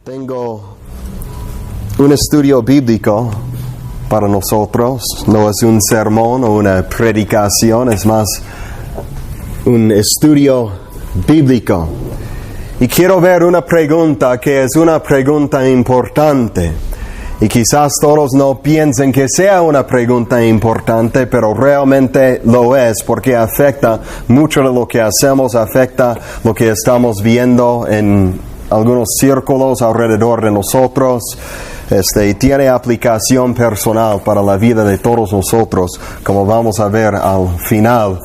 Tengo un estudio bíblico para nosotros. No es un sermón o una predicación, es más un estudio bíblico. Y quiero ver una pregunta que es una pregunta importante. Y quizás todos no piensen que sea una pregunta importante, pero realmente lo es, porque afecta mucho de lo que hacemos, afecta lo que estamos viendo en algunos círculos alrededor de nosotros, y tiene aplicación personal para la vida de todos nosotros, como vamos a ver al final.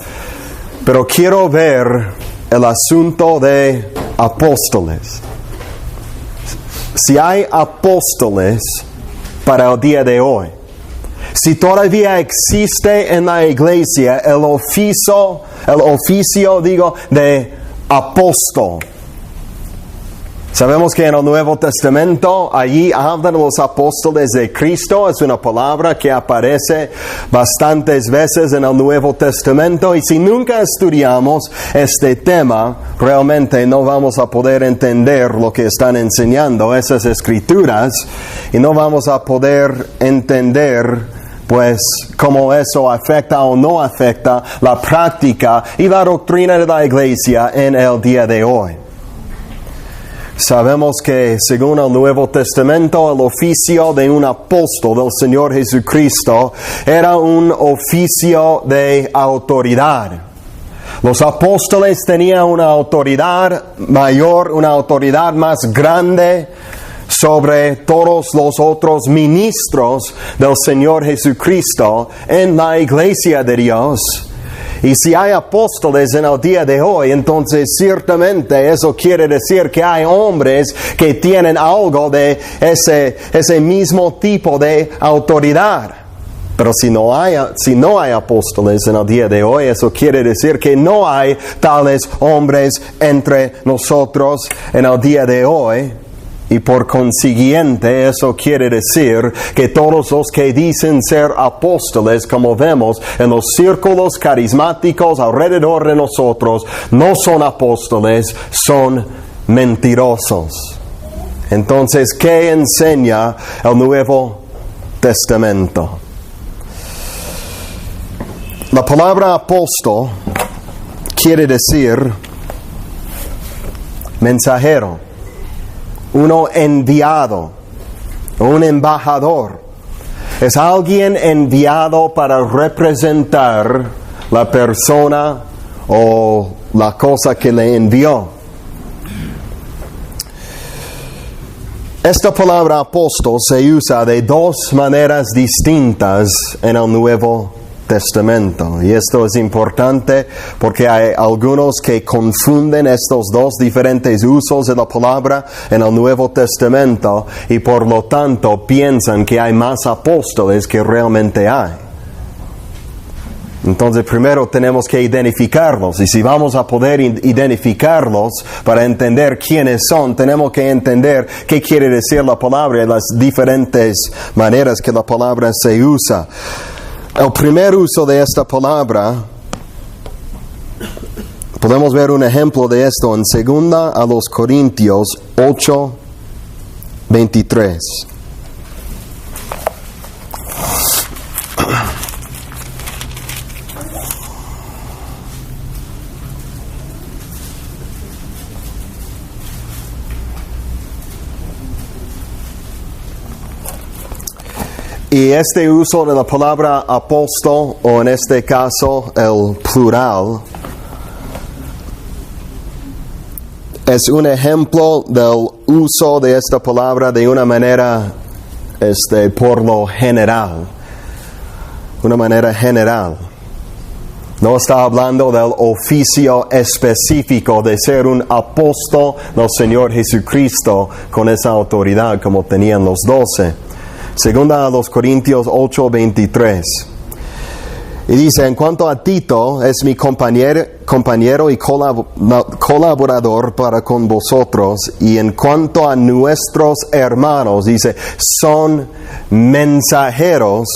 Pero quiero ver el asunto de apóstoles. Si hay apóstoles para el día de hoy, si todavía existe en la iglesia el oficio de apóstol. Sabemos que en el Nuevo Testamento, allí hablan los apóstoles de Cristo. Es una palabra que aparece bastantes veces en el Nuevo Testamento. Y si nunca estudiamos este tema, realmente no vamos a poder entender lo que están enseñando esas escrituras. Y no vamos a poder entender, pues, cómo eso afecta o no afecta la práctica y la doctrina de la iglesia en el día de hoy. Sabemos que según el Nuevo Testamento, el oficio de un apóstol del Señor Jesucristo era un oficio de autoridad. Los apóstoles tenían una autoridad mayor, una autoridad más grande sobre todos los otros ministros del Señor Jesucristo en la iglesia de Dios. Y si hay apóstoles en el día de hoy, entonces ciertamente eso quiere decir que hay hombres que tienen algo de ese mismo tipo de autoridad. Pero si no hay apóstoles en el día de hoy, eso quiere decir que no hay tales hombres entre nosotros en el día de hoy. Y por consiguiente, eso quiere decir que todos los que dicen ser apóstoles, como vemos en los círculos carismáticos alrededor de nosotros, no son apóstoles, son mentirosos. Entonces, ¿qué enseña el Nuevo Testamento? La palabra apóstol quiere decir mensajero. Uno enviado, un embajador. Es alguien enviado para representar la persona o la cosa que le envió. Esta palabra apóstol se usa de dos maneras distintas en el Nuevo Testamento. Y esto es importante porque hay algunos que confunden estos dos diferentes usos de la palabra en el Nuevo Testamento y por lo tanto piensan que hay más apóstoles que realmente hay. Entonces primero tenemos que identificarlos, y si vamos a poder identificarlos para entender quiénes son, tenemos que entender qué quiere decir la palabra y las diferentes maneras que la palabra se usa. El primer uso de esta palabra, podemos ver un ejemplo de esto en 2 Corintios 8:23. Y este uso de la palabra apóstol, o en este caso el plural, es un ejemplo del uso de esta palabra de una manera, por lo general. Una manera general. No está hablando del oficio específico de ser un apóstol del Señor Jesucristo con esa autoridad como tenían los 12. Segunda a los Corintios 8:23. Y dice, en cuanto a Tito, es mi compañero y colaborador para con vosotros. Y en cuanto a nuestros hermanos, dice, son mensajeros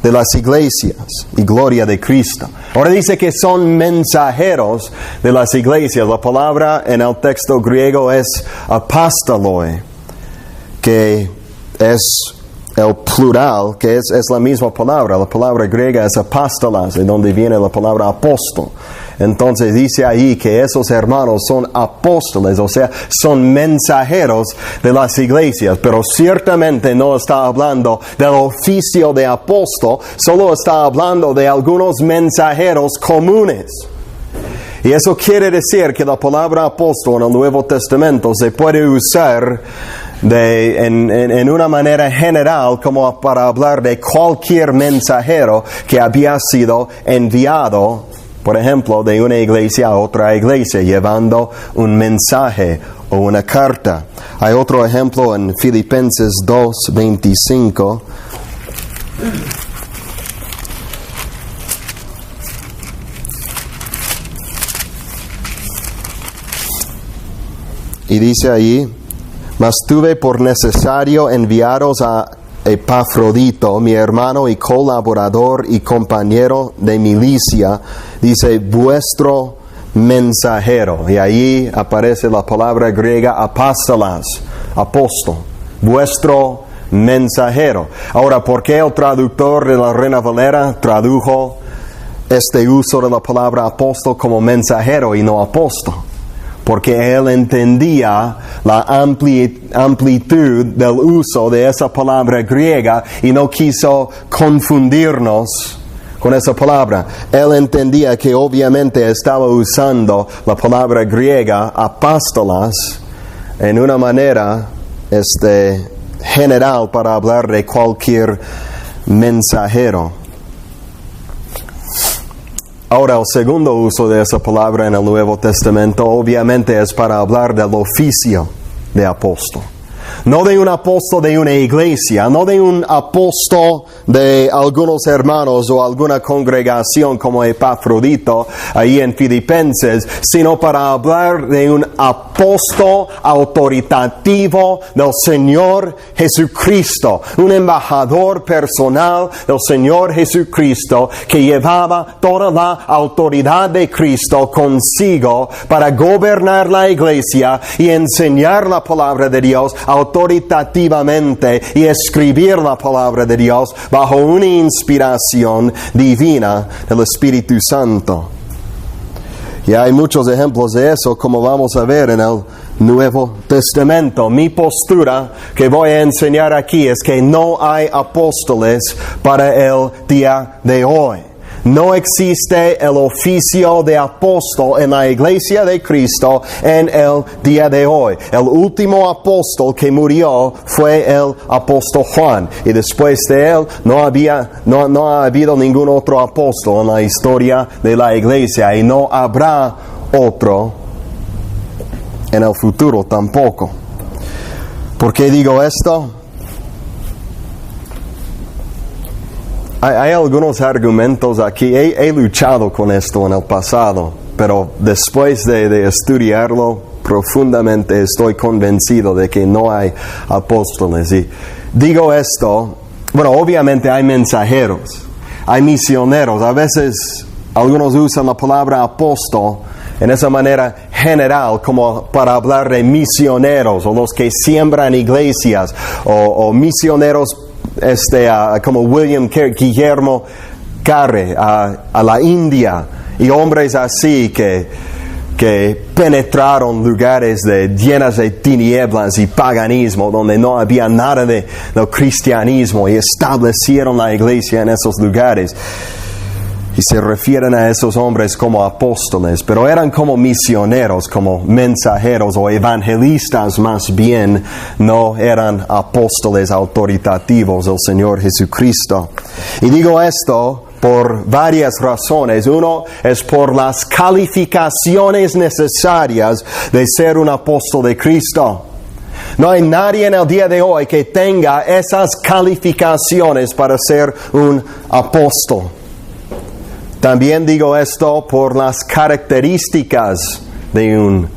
de las iglesias y gloria de Cristo. Ahora dice que son mensajeros de las iglesias. La palabra en el texto griego es apostoloi, que es el plural, que es la misma palabra. La palabra griega es apóstolas, de donde viene la palabra apóstol. Entonces dice ahí que esos hermanos son apóstoles, o sea, son mensajeros de las iglesias, pero ciertamente no está hablando del oficio de apóstol, solo está hablando de algunos mensajeros comunes. Y eso quiere decir que la palabra apóstol en el Nuevo Testamento se puede usar en una manera general como para hablar de cualquier mensajero que había sido enviado, por ejemplo, de una iglesia a otra iglesia, llevando un mensaje o una carta. Hay otro ejemplo en Filipenses 2:25. Y dice ahí: mas tuve por necesario enviaros a Epafrodito, mi hermano y colaborador y compañero de milicia, dice, vuestro mensajero. Y ahí aparece la palabra griega apóstolas, apóstol, vuestro mensajero. Ahora, ¿por qué el traductor de la Reina Valera tradujo este uso de la palabra apóstol como mensajero y no apóstol? Porque él entendía la amplitud del uso de esa palabra griega y no quiso confundirnos con esa palabra. Él entendía que obviamente estaba usando la palabra griega apóstolas en una manera general para hablar de cualquier mensajero. Ahora, el segundo uso de esa palabra en el Nuevo Testamento obviamente es para hablar del oficio de apóstol. No de un apóstol de una iglesia, no de un apóstol de algunos hermanos o alguna congregación como Epafrodito ahí en Filipenses, sino para hablar de un apóstol autoritativo del Señor Jesucristo, un embajador personal del Señor Jesucristo que llevaba toda la autoridad de Cristo consigo para gobernar la iglesia y enseñar la palabra de Dios autoritativamente y escribir la palabra de Dios bajo una inspiración divina del Espíritu Santo. Y hay muchos ejemplos de eso, como vamos a ver en el Nuevo Testamento. Mi postura que voy a enseñar aquí es que no hay apóstoles para el día de hoy. No existe el oficio de apóstol en la iglesia de Cristo en el día de hoy. El último apóstol que murió fue el apóstol Juan. Y después de él no ha habido ningún otro apóstol en la historia de la iglesia. Y no habrá otro en el futuro tampoco. ¿Por qué digo esto? Hay algunos argumentos aquí. He luchado con esto en el pasado, pero después de estudiarlo profundamente estoy convencido de que no hay apóstoles. Y digo esto, bueno, obviamente hay mensajeros, hay misioneros. A veces algunos usan la palabra apóstol en esa manera general, como para hablar de misioneros o los que siembran iglesias o misioneros como William Guillermo Carey a la India, y hombres así que penetraron lugares llenas de tinieblas y paganismo, donde no había nada del cristianismo, y establecieron la iglesia en esos lugares. Y se refieren a esos hombres como apóstoles, pero eran como misioneros, como mensajeros o evangelistas más bien, no eran apóstoles autoritativos del Señor Jesucristo. Y digo esto por varias razones. Uno es por las calificaciones necesarias de ser un apóstol de Cristo. No hay nadie en el día de hoy que tenga esas calificaciones para ser un apóstol. También digo esto por las características de un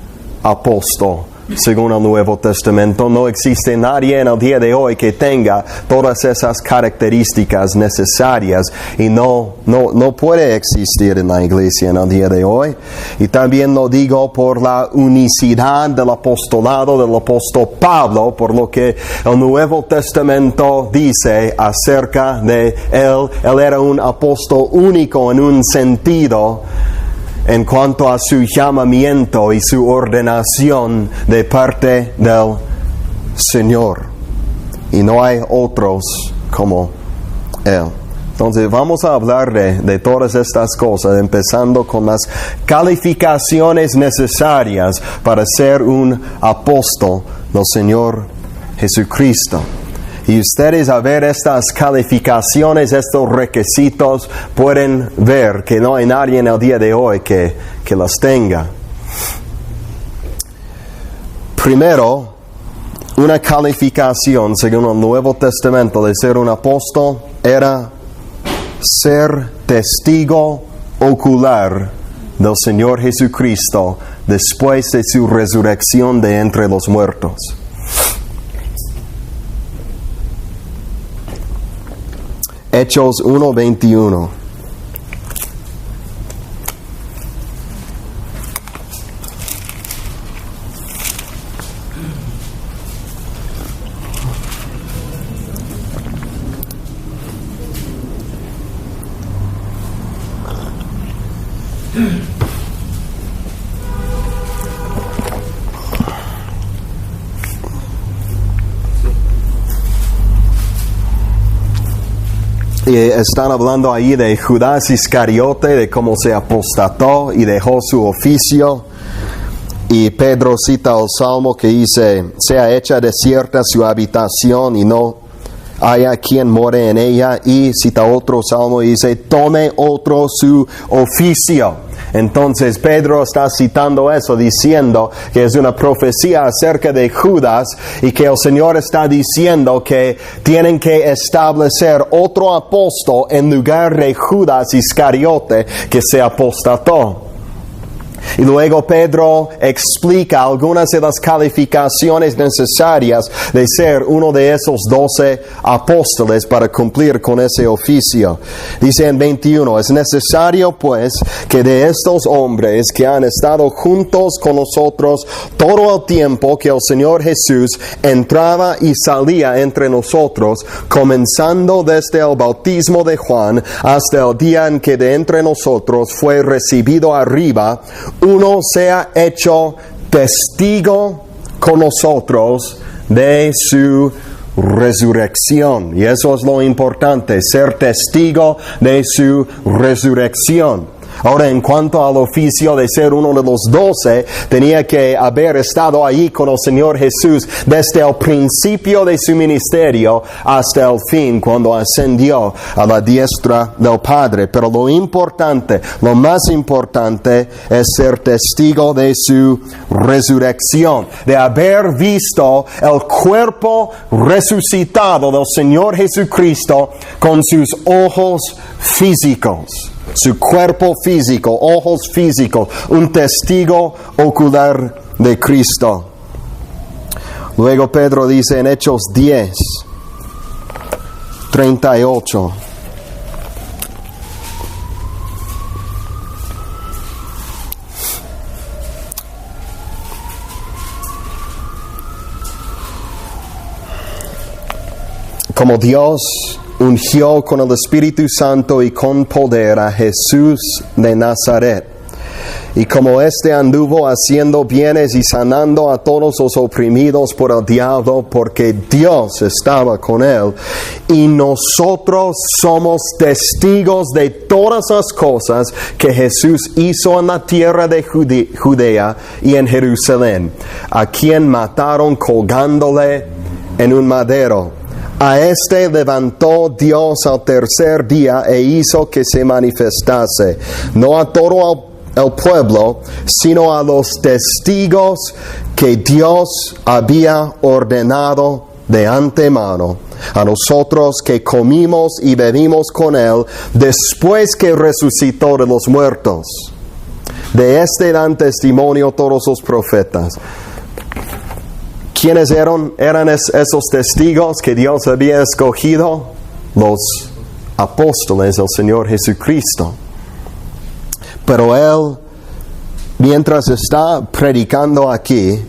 apóstol según el Nuevo Testamento. No existe nadie en el día de hoy que tenga todas esas características necesarias y no puede existir en la iglesia en el día de hoy. Y también lo digo por la unicidad del apostolado del apóstol Pablo, por lo que el Nuevo Testamento dice acerca de él. Él era un apóstol único en un sentido en cuanto a su llamamiento y su ordenación de parte del Señor. Y no hay otros como Él. Entonces vamos a hablar de todas estas cosas, empezando con las calificaciones necesarias para ser un apóstol del Señor Jesucristo. Y ustedes a ver estas calificaciones, estos requisitos, pueden ver que no hay nadie en el día de hoy que las tenga. Primero, una calificación según el Nuevo Testamento de ser un apóstol era ser testigo ocular del Señor Jesucristo después de su resurrección de entre los muertos. Hechos 1:21. Y están hablando ahí de Judas Iscariote, de cómo se apostató y dejó su oficio. Y Pedro cita el Salmo que dice: sea hecha desierta su habitación y no haya quien more en ella. Y cita otro Salmo y dice: tome otro su oficio. Entonces Pedro está citando eso, diciendo que es una profecía acerca de Judas y que el Señor está diciendo que tienen que establecer otro apóstol en lugar de Judas Iscariote que se apostató. Y luego Pedro explica algunas de las calificaciones necesarias de ser uno de esos 12 apóstoles para cumplir con ese oficio. Dice en 21, es necesario pues que de estos hombres que han estado juntos con nosotros todo el tiempo que el Señor Jesús entraba y salía entre nosotros, comenzando desde el bautismo de Juan hasta el día en que de entre nosotros fue recibido arriba, uno sea hecho testigo con nosotros de su resurrección. Y eso es lo importante, ser testigo de su resurrección. Ahora, en cuanto al oficio de ser uno de los 12, tenía que haber estado allí con el Señor Jesús desde el principio de su ministerio hasta el fin, cuando ascendió a la diestra del Padre. Pero lo importante, lo más importante, es ser testigo de su resurrección, de haber visto el cuerpo resucitado del Señor Jesucristo con sus ojos físicos. Su cuerpo físico, ojos físicos, un testigo ocular de Cristo. Luego Pedro dice en Hechos 10:38. Como Dios ungió con el Espíritu Santo y con poder a Jesús de Nazaret, y como éste anduvo haciendo bienes y sanando a todos los oprimidos por el diablo, porque Dios estaba con él. Y nosotros somos testigos de todas las cosas que Jesús hizo en la tierra de Judea y en Jerusalén, a quien mataron colgándole en un madero. A este levantó Dios al tercer día e hizo que se manifestase, no a todo el pueblo, sino a los testigos que Dios había ordenado de antemano, a nosotros que comimos y bebimos con él después que resucitó de los muertos. De este dan testimonio todos los profetas. ¿Quiénes eran esos testigos que Dios había escogido? Los apóstoles del Señor Jesucristo. Pero Él, mientras está predicando aquí,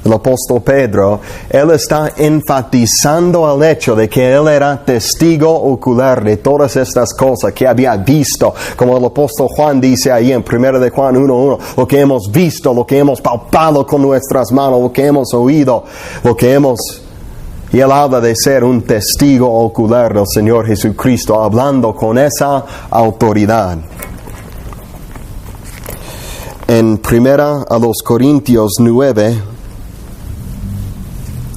el apóstol Pedro, él está enfatizando el hecho de que él era testigo ocular de todas estas cosas que había visto, como el apóstol Juan dice ahí en 1 de Juan 1:1, lo que hemos visto, lo que hemos palpado con nuestras manos, lo que hemos oído, y él habla de ser un testigo ocular del Señor Jesucristo, hablando con esa autoridad. En 1 a los Corintios 9,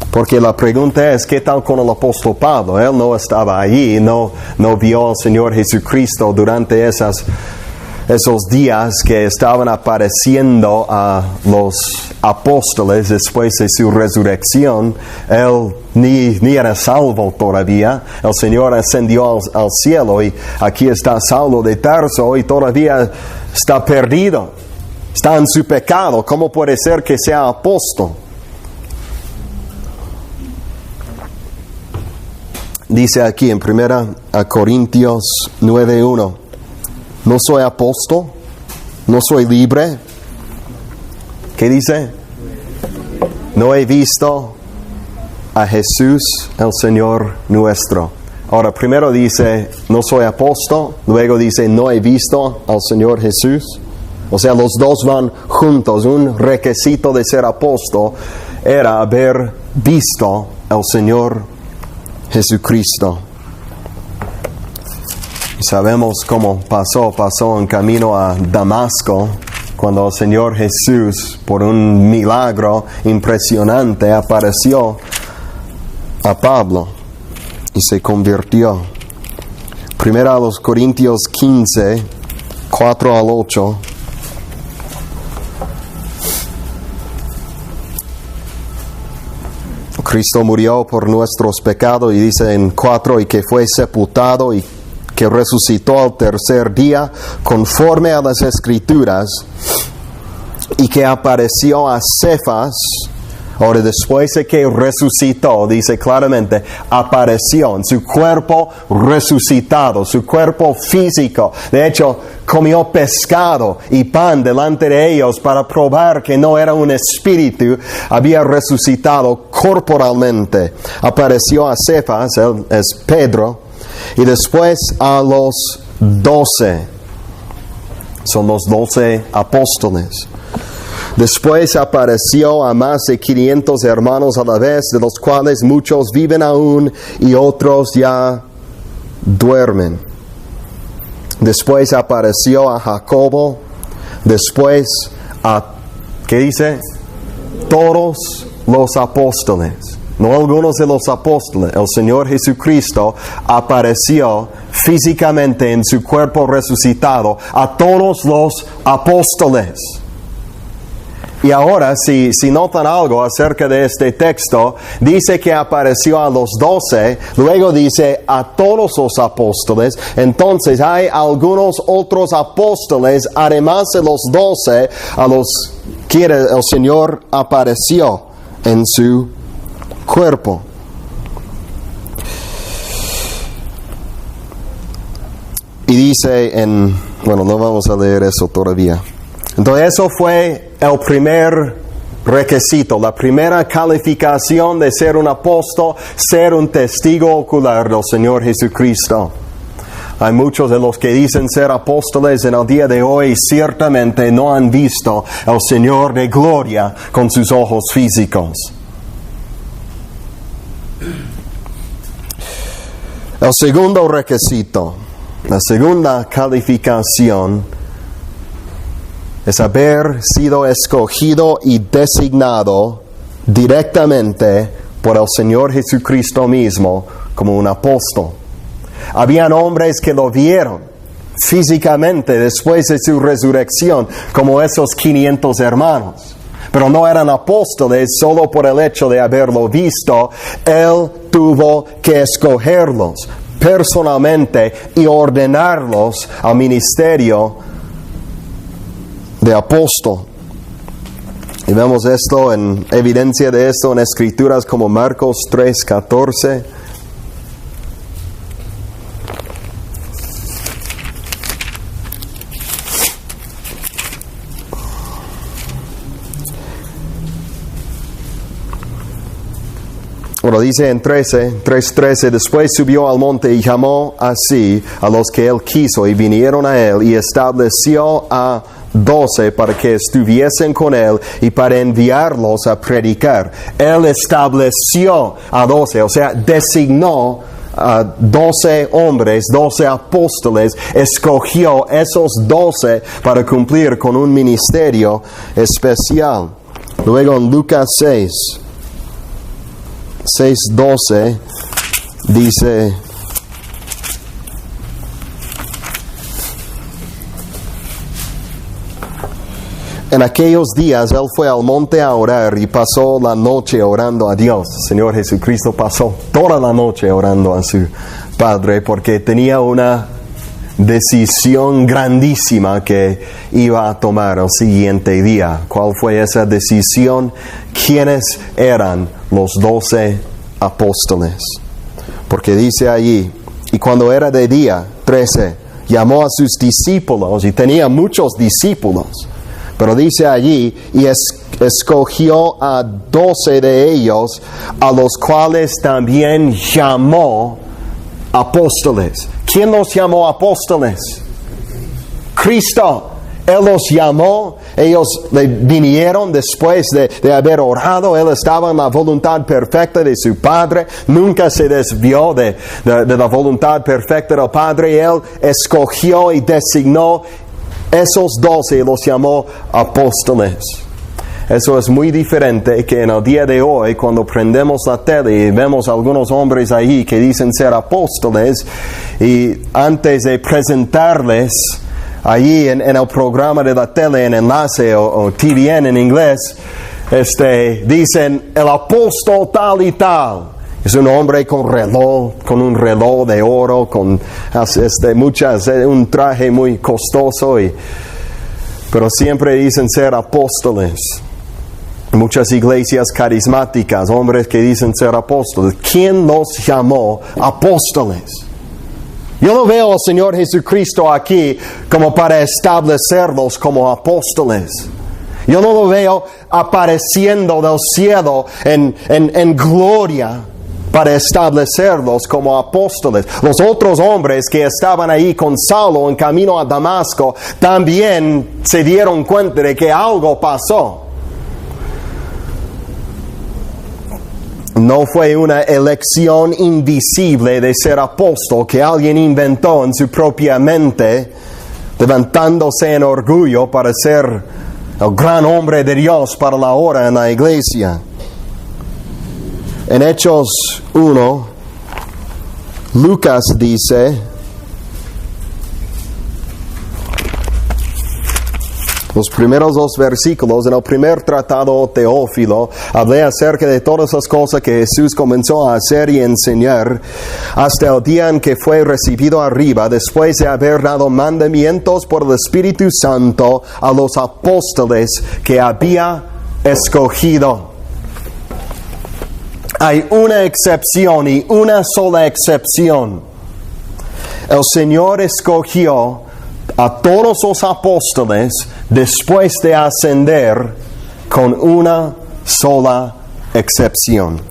porque la pregunta es, ¿qué tal con el apóstol Pablo? Él no estaba allí, no vio al Señor Jesucristo durante esos días que estaban apareciendo a los apóstoles después de su resurrección. Él ni era salvo todavía. El Señor ascendió al cielo y aquí está Saulo de Tarso y todavía está perdido. Está en su pecado. ¿Cómo puede ser que sea apóstol? Dice aquí en 1 Corintios 9:1, ¿no soy apóstol? ¿No soy libre? ¿Qué dice? No he visto a Jesús, el Señor nuestro. Ahora, primero dice, no soy apóstol, luego dice, no he visto al Señor Jesús. O sea, los dos van juntos. Un requisito de ser apóstol era haber visto al Señor Jesucristo. Sabemos cómo pasó en camino a Damasco, cuando el Señor Jesús, por un milagro impresionante, apareció a Pablo y se convirtió. 1 a los Corintios 15, 4 al 8. Cristo murió por nuestros pecados y dice en 4, y que fue sepultado y que resucitó al tercer día conforme a las Escrituras, y que apareció a Cefas. Ahora, después de que resucitó, dice claramente, apareció en su cuerpo resucitado, su cuerpo físico. De hecho, comió pescado y pan delante de ellos para probar que no era un espíritu, había resucitado corporalmente. Apareció a Cefas, él es Pedro, y después a los 12. Son los 12 apóstoles. Después apareció a más de 500 hermanos a la vez, de los cuales muchos viven aún y otros ya duermen. Después apareció a Jacobo. Después a, ¿qué dice? Todos los apóstoles. No algunos de los apóstoles. El Señor Jesucristo apareció físicamente en su cuerpo resucitado a todos los apóstoles. Y ahora, si notan algo acerca de este texto, dice que apareció a los 12, luego dice a todos los apóstoles. Entonces hay algunos otros apóstoles, además de los 12, a los que el Señor apareció en su cuerpo. Y dice no vamos a leer eso todavía. Entonces eso fue el primer requisito, la primera calificación de ser un apóstol, ser un testigo ocular del Señor Jesucristo. Hay muchos de los que dicen ser apóstoles en el día de hoy, ciertamente no han visto al Señor de gloria con sus ojos físicos. El segundo requisito, la segunda calificación, es haber sido escogido y designado directamente por el Señor Jesucristo mismo como un apóstol. Habían hombres que lo vieron físicamente después de su resurrección, como esos 500 hermanos. Pero no eran apóstoles solo por el hecho de haberlo visto. Él tuvo que escogerlos personalmente y ordenarlos al ministerio de apóstol. Y vemos esto en evidencia de esto en escrituras como Marcos 3:14. Bueno, dice en 3:13, después subió al monte y llamó así a los que él quiso y vinieron a él y estableció a 12 para que estuviesen con él y para enviarlos a predicar. Él estableció a 12, o sea, designó a 12 hombres, 12 apóstoles, escogió esos 12 para cumplir con un ministerio especial. Luego en Lucas 6:12 dice: en aquellos días él fue al monte a orar y pasó la noche orando a Dios. El Señor Jesucristo pasó toda la noche orando a su Padre porque tenía una decisión grandísima que iba a tomar el siguiente día. ¿Cuál fue esa decisión? ¿Quiénes eran los 12 apóstoles? Porque dice allí, y cuando era de día, 13, llamó a sus discípulos, y tenía muchos discípulos, pero dice allí, y escogió a 12 de ellos, a los cuales también llamó apóstoles. ¿Quién los llamó apóstoles? Cristo. Él los llamó, ellos le vinieron después de haber orado. Él estaba en la voluntad perfecta de su Padre, nunca se desvió de la voluntad perfecta del Padre. Y Él escogió y designó esos 12 y los llamó apóstoles. Eso es muy diferente que en el día de hoy, cuando prendemos la tele y vemos algunos hombres ahí que dicen ser apóstoles, y antes de presentarles allí en el programa de la tele, en enlace o TVN en inglés, dicen el apóstol tal y tal. Es un hombre con un reloj de oro, con un traje muy costoso, pero siempre dicen ser apóstoles. Muchas iglesias carismáticas, hombres que dicen ser apóstoles. ¿Quién los llamó apóstoles? Yo no veo al Señor Jesucristo aquí como para establecerlos como apóstoles. Yo no lo veo apareciendo del cielo en gloria para establecerlos como apóstoles. Los otros hombres que estaban ahí con Saulo en camino a Damasco también se dieron cuenta de que algo pasó. No fue una elección invisible de ser apóstol que alguien inventó en su propia mente, levantándose en orgullo para ser el gran hombre de Dios para la hora en la iglesia. En Hechos 1, Lucas dice, los primeros 2 versículos, en el primer tratado, Teófilo, hablé acerca de todas las cosas que Jesús comenzó a hacer y enseñar hasta el día en que fue recibido arriba, después de haber dado mandamientos por el Espíritu Santo a los apóstoles que había escogido. Hay una excepción y una sola excepción. El Señor escogió a todos los apóstoles después de ascender, con una sola excepción.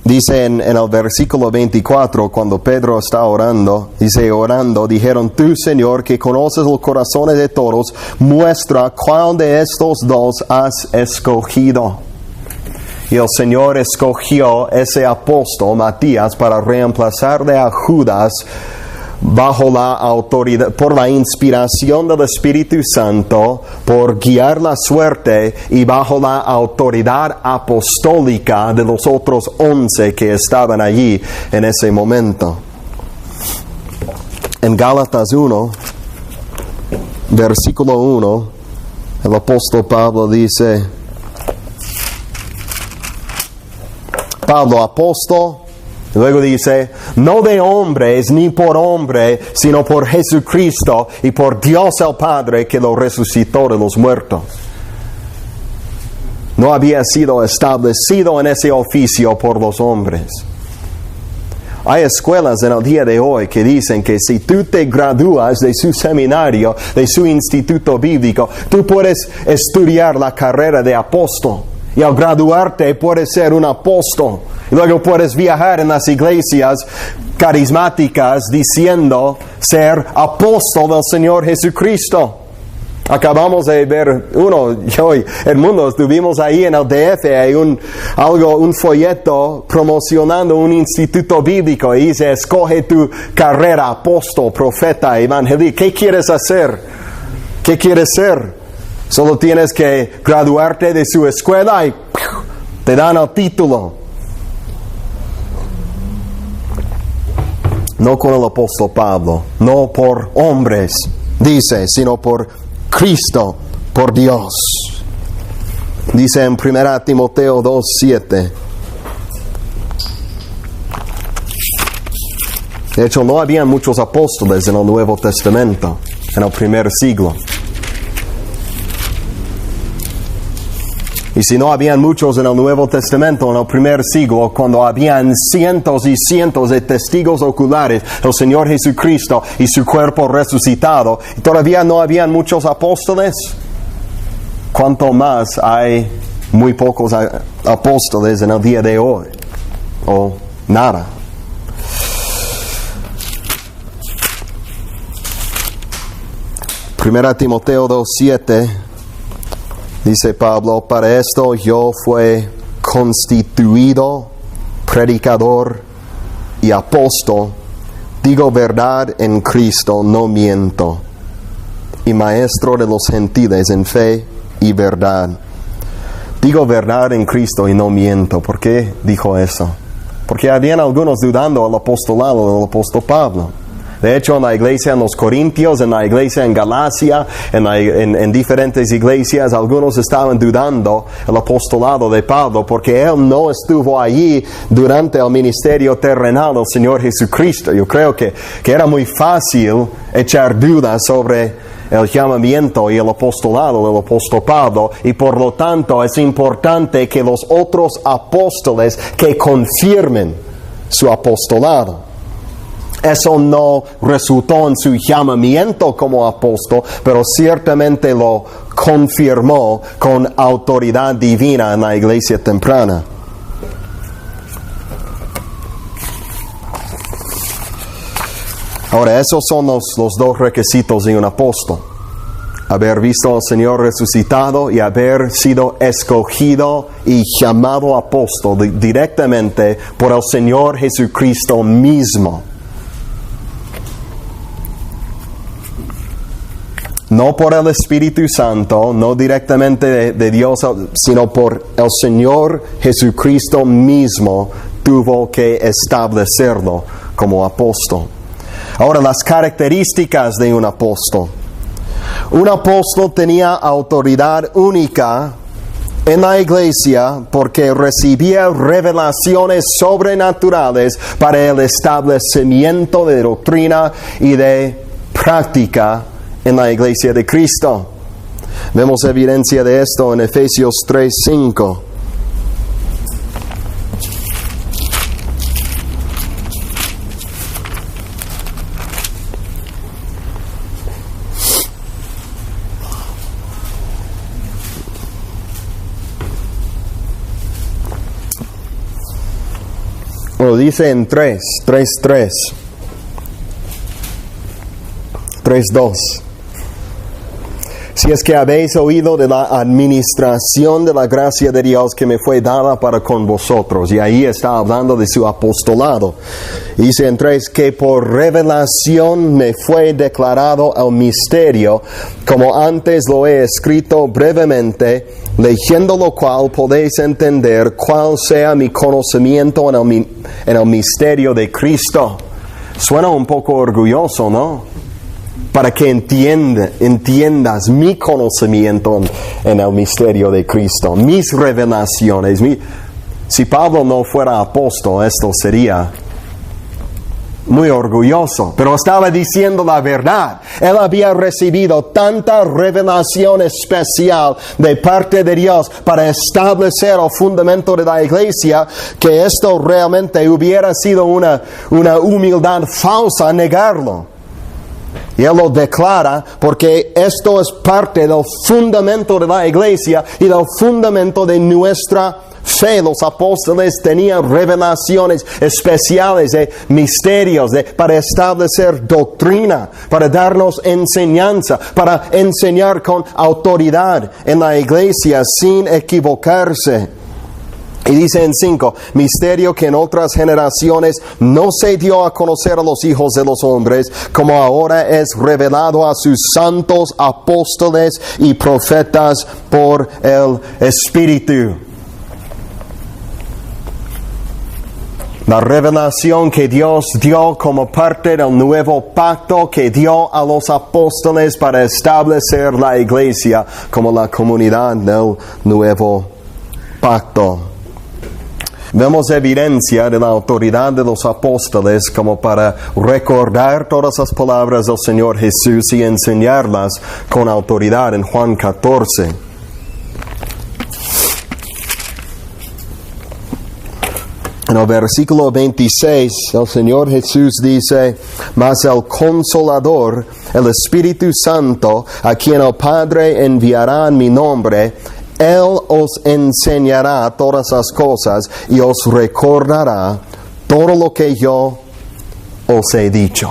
Dice en el versículo 24, cuando Pedro está orando, dice: orando, dijeron: tú, Señor, que conoces los corazones de todos, muestra cuál de estos 2 has escogido. Y el Señor escogió ese apóstol, Matías, para reemplazarle a Judas bajo la autoridad, por la inspiración del Espíritu Santo, por guiar la suerte y bajo la autoridad apostólica de los otros 11 que estaban allí en ese momento. En Gálatas 1, versículo 1, el apóstol Pablo dice: Pablo, apóstol Luego dice, no de hombres ni por hombre, sino por Jesucristo y por Dios el Padre que lo resucitó de los muertos. No había sido establecido en ese oficio por los hombres. Hay escuelas en el día de hoy que dicen que si tú te gradúas de su seminario, de su instituto bíblico, tú puedes estudiar la carrera de apóstol. Y al graduarte puedes ser un apóstol. Y luego puedes viajar en las iglesias carismáticas diciendo ser apóstol del Señor Jesucristo. Acabamos de ver yo y Edmundo estuvimos ahí en el DF, hay un folleto promocionando un instituto bíblico y dice, escoge tu carrera, apóstol, profeta, evangelista. ¿Qué quieres hacer? ¿Qué quieres ser? Solo tienes que graduarte de su escuela y te dan el título. No con el apóstol Pablo, no por hombres, dice, sino por Cristo, por Dios. Dice en 1 Timoteo 2:7. De hecho, no había muchos apóstoles en el Nuevo Testamento, en el primer siglo. Y si no habían muchos en el Nuevo Testamento, en el primer siglo, cuando habían cientos y cientos de testigos oculares del Señor Jesucristo y su cuerpo resucitado, y todavía no habían muchos apóstoles, ¿cuánto más hay muy pocos apóstoles en el día de hoy? O nada. Primera Timoteo 2:7. Dice Pablo, para esto yo fui constituido predicador y apóstol, digo verdad en Cristo, no miento, y maestro de los gentiles en fe y verdad. Digo verdad en Cristo y no miento. ¿Por qué dijo eso? Porque habían algunos dudando al apostolado del apóstol Pablo. De hecho, en la iglesia en los Corintios, en la iglesia en Galacia, en diferentes iglesias, algunos estaban dudando el apostolado de Pablo porque él no estuvo allí durante el ministerio terrenal del Señor Jesucristo. Yo creo que era muy fácil echar dudas sobre el llamamiento y el apostolado del apóstol Pablo, y por lo tanto es importante que los otros apóstoles que confirmen su apostolado. Eso no resultó en su llamamiento como apóstol, pero ciertamente lo confirmó con autoridad divina en la iglesia temprana. Ahora, esos son los dos requisitos de un apóstol: haber visto al Señor resucitado y haber sido escogido y llamado apóstol directamente por el Señor Jesucristo mismo. No por el Espíritu Santo, no directamente de Dios, sino por el Señor Jesucristo mismo tuvo que establecerlo como apóstol. Ahora, las características de un apóstol. Un apóstol tenía autoridad única en la iglesia porque recibía revelaciones sobrenaturales para el establecimiento de doctrina y de práctica en la iglesia de Cristo. Vemos evidencia de esto en Efesios 3:5. Bueno, dice en 3:2. Si es que habéis oído de la administración de la gracia de Dios que me fue dada para con vosotros. Y ahí está hablando de su apostolado. Dice en 3, que por revelación me fue declarado el misterio, como antes lo he escrito brevemente, leyendo lo cual podéis entender cuál sea mi conocimiento en el misterio de Cristo. Suena un poco orgulloso, ¿no? Para que entiendas mi conocimiento en el misterio de Cristo, mis revelaciones. Si Pablo no fuera apóstol, esto sería muy orgulloso, pero estaba diciendo la verdad. Él había recibido tanta revelación especial de parte de Dios para establecer el fundamento de la iglesia, que esto realmente hubiera sido una humildad falsa negarlo. Y él lo declara porque esto es parte del fundamento de la iglesia y del fundamento de nuestra fe. Los apóstoles tenían revelaciones especiales de misterios, para establecer doctrina, para darnos enseñanza, para enseñar con autoridad en la iglesia sin equivocarse. Y dice en 5, misterio que en otras generaciones no se dio a conocer a los hijos de los hombres, como ahora es revelado a sus santos apóstoles y profetas por el Espíritu. La revelación que Dios dio como parte del nuevo pacto que dio a los apóstoles para establecer la iglesia como la comunidad del nuevo pacto. Vemos evidencia de la autoridad de los apóstoles como para recordar todas las palabras del Señor Jesús y enseñarlas con autoridad en Juan 14. En el versículo 26, el Señor Jesús dice, mas el Consolador, el Espíritu Santo, a quien el Padre enviará en mi nombre, Él os enseñará todas las cosas y os recordará todo lo que yo os he dicho.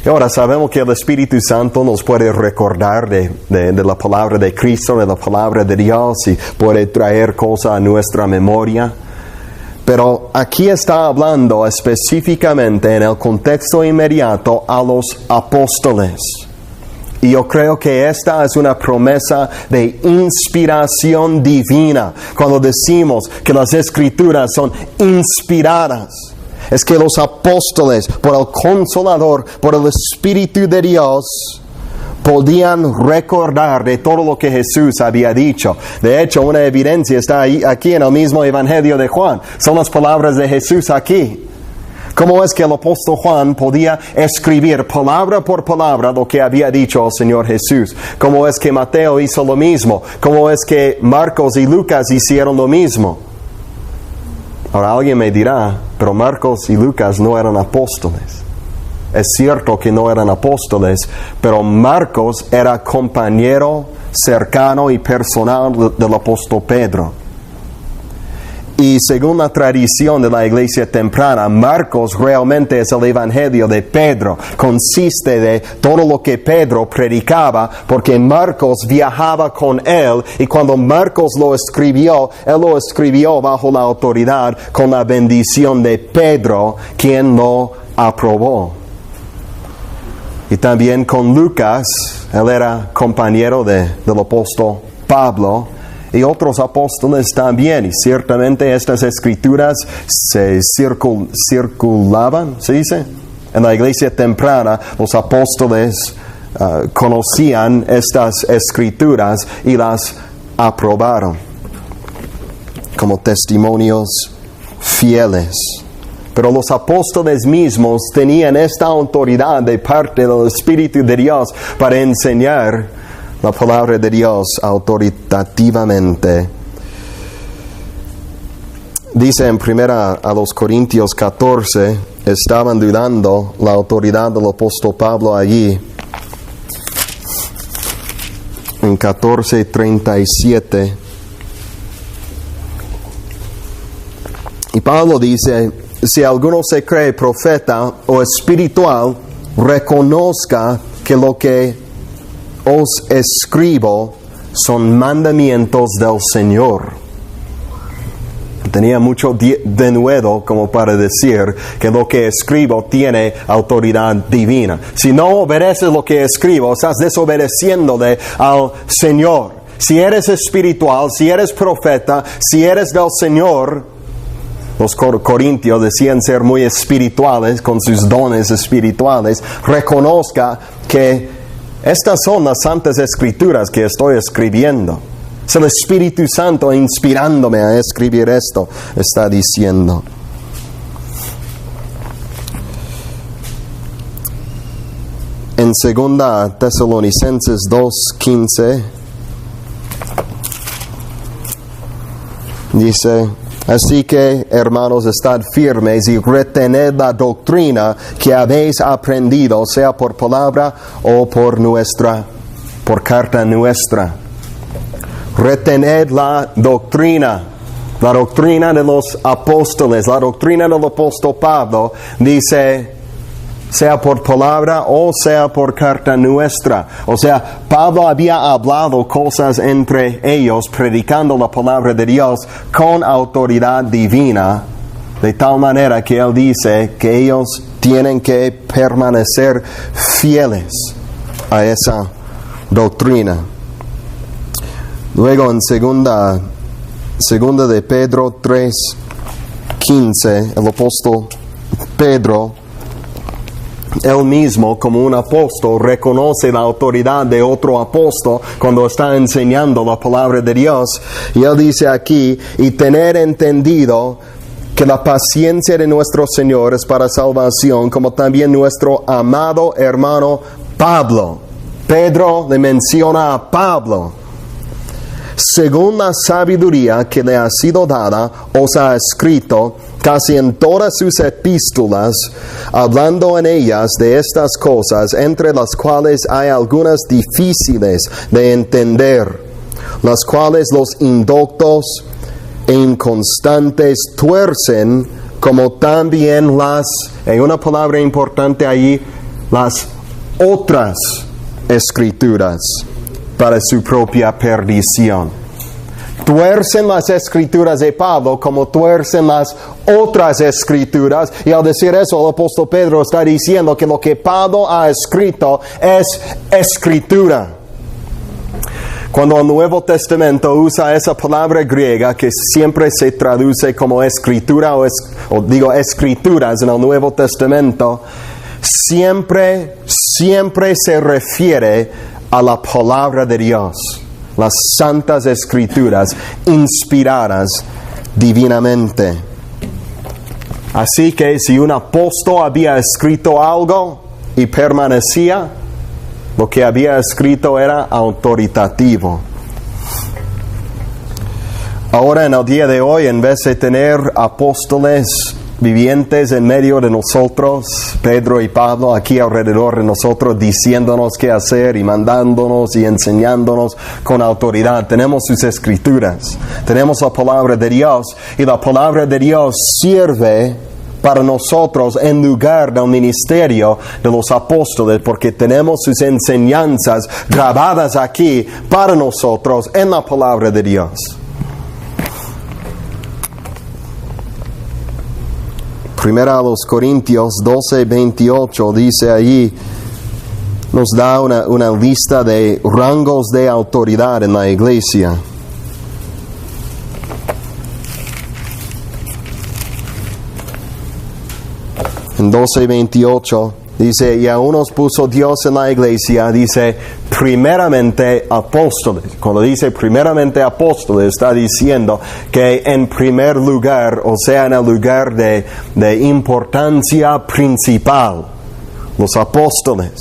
Y ahora sabemos que el Espíritu Santo nos puede recordar de la palabra de Cristo, de la palabra de Dios, y puede traer cosas a nuestra memoria. Pero aquí está hablando específicamente en el contexto inmediato a los apóstoles. Y yo creo que esta es una promesa de inspiración divina. Cuando decimos que las Escrituras son inspiradas, es que los apóstoles, por el Consolador, por el Espíritu de Dios, podían recordar de todo lo que Jesús había dicho. De hecho, una evidencia está aquí en el mismo Evangelio de Juan. Son las palabras de Jesús aquí. ¿Cómo es que el apóstol Juan podía escribir palabra por palabra lo que había dicho el Señor Jesús? ¿Cómo es que Mateo hizo lo mismo? ¿Cómo es que Marcos y Lucas hicieron lo mismo? Ahora alguien me dirá, pero Marcos y Lucas no eran apóstoles. Es cierto que no eran apóstoles, pero Marcos era compañero cercano y personal del apóstol Pedro. Y según la tradición de la iglesia temprana, Marcos realmente es el evangelio de Pedro. Consiste de todo lo que Pedro predicaba, porque Marcos viajaba con él, y cuando Marcos lo escribió, él lo escribió bajo la autoridad, con la bendición de Pedro, quien lo aprobó. Y también con Lucas, él era compañero del apóstol Pablo, y otros apóstoles también. Y ciertamente estas escrituras se circulaban, ¿se dice? En la iglesia temprana, los apóstoles conocían estas escrituras y las aprobaron como testimonios fieles. Pero los apóstoles mismos tenían esta autoridad de parte del Espíritu de Dios para enseñar la palabra de Dios autoritativamente. Dice en 1 Corintios 14, estaban dudando la autoridad del apóstol Pablo allí. En 14:37. Y Pablo dice, si alguno se cree profeta o espiritual, reconozca que lo que os escribo son mandamientos del Señor. Tenía mucho denuedo como para decir que lo que escribo tiene autoridad divina. Si no obedeces lo que escribo, estás desobedeciéndole al Señor. Si eres espiritual, si eres profeta, si eres del Señor. Los corintios decían ser muy espirituales, con sus dones espirituales. Reconozca que estas son las santas escrituras que estoy escribiendo. Es el Espíritu Santo inspirándome a escribir esto, está diciendo. En 2 Tesalonicenses 2:15 dice: así que, hermanos, estad firmes y retened la doctrina que habéis aprendido, sea por palabra o por carta nuestra. Retened la doctrina de los apóstoles, la doctrina del apóstol Pablo, dice, sea por palabra o sea por carta nuestra. O sea, Pablo había hablado cosas entre ellos, predicando la palabra de Dios con autoridad divina, de tal manera que él dice que ellos tienen que permanecer fieles a esa doctrina. Luego en segunda de Pedro 3:15, el apóstol Pedro, él mismo, como un apóstol, reconoce la autoridad de otro apóstol cuando está enseñando la palabra de Dios. Y él dice aquí: y tener entendido que la paciencia de nuestro Señor es para salvación, como también nuestro amado hermano Pablo. Pedro le menciona a Pablo. Según la sabiduría que le ha sido dada, os ha escrito casi en todas sus epístolas, hablando en ellas de estas cosas, entre las cuales hay algunas difíciles de entender, las cuales los indoctos e inconstantes tuercen, como también hay una palabra importante allí, las otras escrituras, para su propia perdición. Tuercen las escrituras de Pablo como tuercen las otras escrituras, y al decir eso el apóstol Pedro está diciendo que lo que Pablo ha escrito es escritura. Cuando el Nuevo Testamento usa esa palabra griega que siempre se traduce como escritura o escrituras en el Nuevo Testamento, siempre se refiere a la palabra de Dios, las santas escrituras inspiradas divinamente. Así que si un apóstol había escrito algo y permanecía, lo que había escrito era autoritativo. Ahora, en el día de hoy, en vez de tener apóstoles vivientes en medio de nosotros, Pedro y Pablo aquí alrededor de nosotros, diciéndonos qué hacer y mandándonos y enseñándonos con autoridad, tenemos sus escrituras, tenemos la palabra de Dios, y la palabra de Dios sirve para nosotros en lugar del ministerio de los apóstoles, porque tenemos sus enseñanzas grabadas aquí para nosotros en la palabra de Dios. Primera a los Corintios 12:28 dice allí, nos da una lista de rangos de autoridad en la iglesia. En 12:28 dice, y a unos puso Dios en la iglesia, dice, primeramente apóstoles. Cuando dice primeramente apóstoles, está diciendo que en primer lugar, o sea, en el lugar de importancia principal, los apóstoles.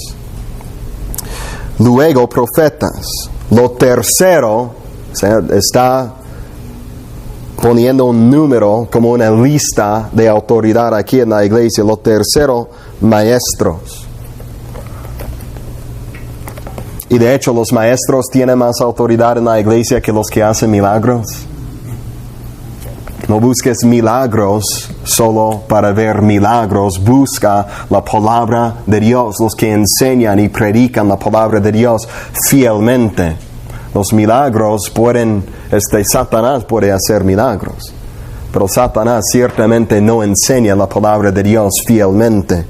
Luego profetas. Lo tercero, o sea, está poniendo un número como una lista de autoridad aquí en la iglesia. Lo tercero, maestros. Y de hecho los maestros tienen más autoridad en la iglesia que los que hacen milagros. No busques milagros solo para ver milagros. Busca la palabra de Dios. Los que enseñan y predican la palabra de Dios fielmente. Los milagros Satanás puede hacer milagros. Pero Satanás ciertamente no enseña la palabra de Dios fielmente.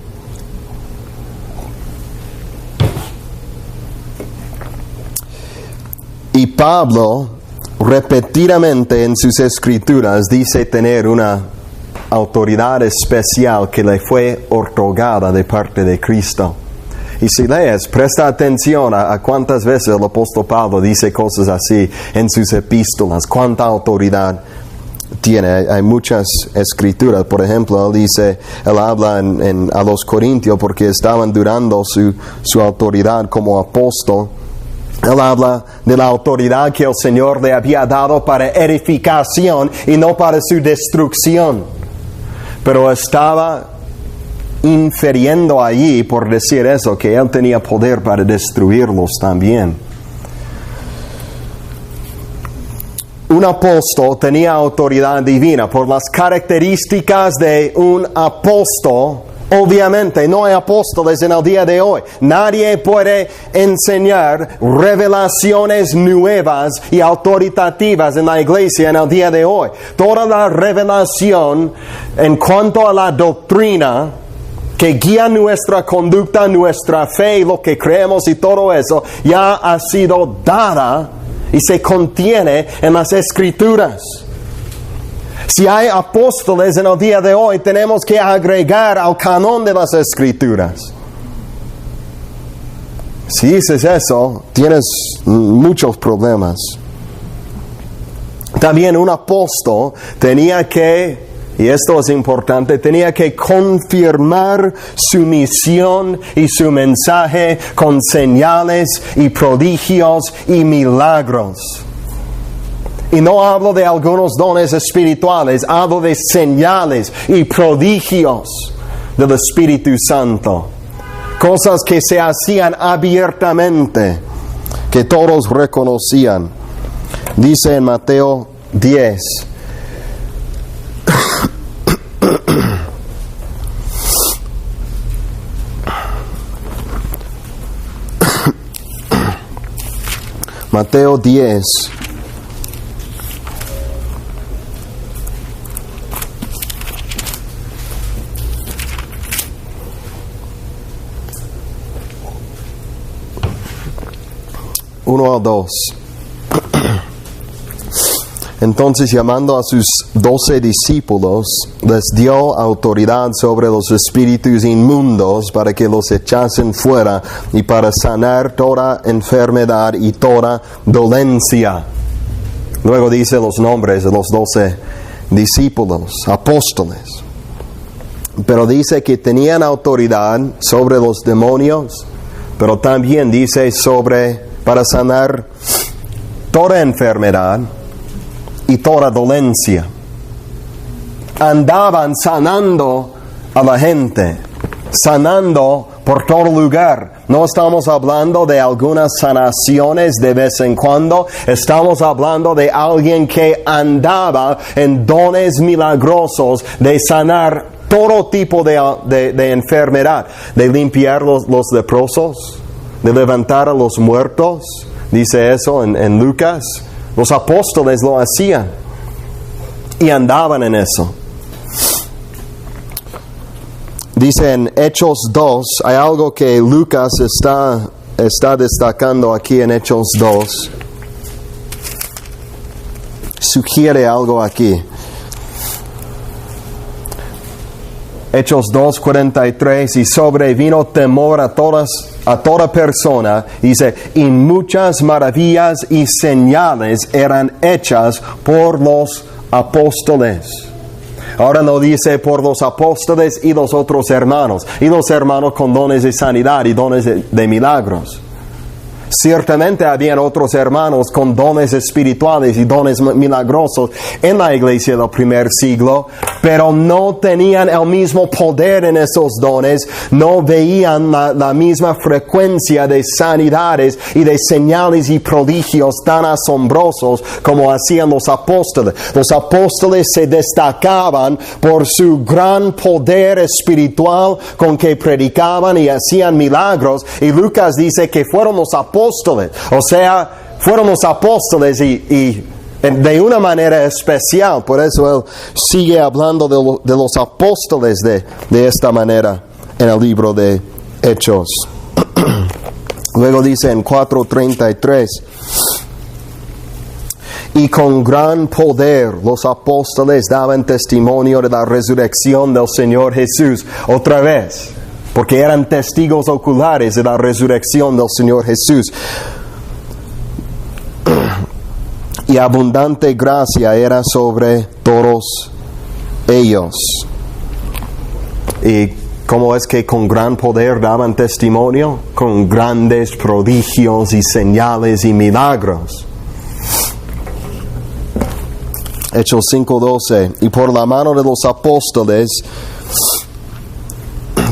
Y Pablo, repetidamente en sus escrituras, dice tener una autoridad especial que le fue otorgada de parte de Cristo. Y si lees, presta atención a cuántas veces el apóstol Pablo dice cosas así en sus epístolas, cuánta autoridad tiene. Hay muchas escrituras. Por ejemplo, él habla a los Corintios porque estaban durando su autoridad como apóstol. Él habla de la autoridad que el Señor le había dado para edificación y no para su destrucción. Pero estaba infiriendo allí, por decir eso, que él tenía poder para destruirlos también. Un apóstol tenía autoridad divina por las características de un apóstol. Obviamente no hay apóstoles en el día de hoy. Nadie puede enseñar revelaciones nuevas y autoritativas en la iglesia en el día de hoy. Toda la revelación en cuanto a la doctrina que guía nuestra conducta, nuestra fe, lo que creemos y todo eso, ya ha sido dada y se contiene en las Escrituras. Si hay apóstoles en el día de hoy, tenemos que agregar al canon de las Escrituras. Si dices eso, tienes muchos problemas. También un apóstol tenía que, y esto es importante, tenía que confirmar su misión y su mensaje con señales y prodigios y milagros. Y no hablo de algunos dones espirituales, hablo de señales y prodigios del Espíritu Santo. Cosas que se hacían abiertamente, que todos reconocían. Dice en Mateo 10. Mateo 10. Uno al 2. Entonces, llamando a sus 12 discípulos, les dio autoridad sobre los espíritus inmundos para que los echasen fuera y para sanar toda enfermedad y toda dolencia. Luego dice los nombres de los 12 discípulos, apóstoles. Pero dice que tenían autoridad sobre los demonios, pero también dice para sanar toda enfermedad y toda dolencia. Andaban sanando a la gente, sanando por todo lugar. No estamos hablando de algunas sanaciones de vez en cuando, estamos hablando de alguien que andaba en dones milagrosos de sanar todo tipo de enfermedad, de limpiar los leprosos, de levantar a los muertos. Dice eso en Lucas. Los apóstoles lo hacían y andaban en eso. Dice en Hechos 2, hay algo que Lucas está destacando aquí en Hechos 2. Sugiere algo aquí. Hechos 2:43, y sobrevino temor a toda persona, dice, y muchas maravillas y señales eran hechas por los apóstoles. Ahora no dice por los apóstoles y los otros hermanos, y los hermanos con dones de sanidad y dones de milagros. Ciertamente habían otros hermanos con dones espirituales y dones milagrosos en la iglesia del primer siglo, pero no tenían el mismo poder en esos dones, no veían la misma frecuencia de sanidades y de señales y prodigios tan asombrosos como hacían los apóstoles. Los apóstoles se destacaban por su gran poder espiritual con que predicaban y hacían milagros, y Lucas dice que fueron los apóstoles. O sea, fueron los apóstoles y de una manera especial. Por eso él sigue hablando de los apóstoles de esta manera en el libro de Hechos. Luego dice en 4:33, y con gran poder los apóstoles daban testimonio de la resurrección del Señor Jesús. Otra vez, porque eran testigos oculares de la resurrección del Señor Jesús. Y abundante gracia era sobre todos ellos. ¿Y cómo es que con gran poder daban testimonio? Con grandes prodigios y señales y milagros. Hechos 5:12. Y por la mano de los apóstoles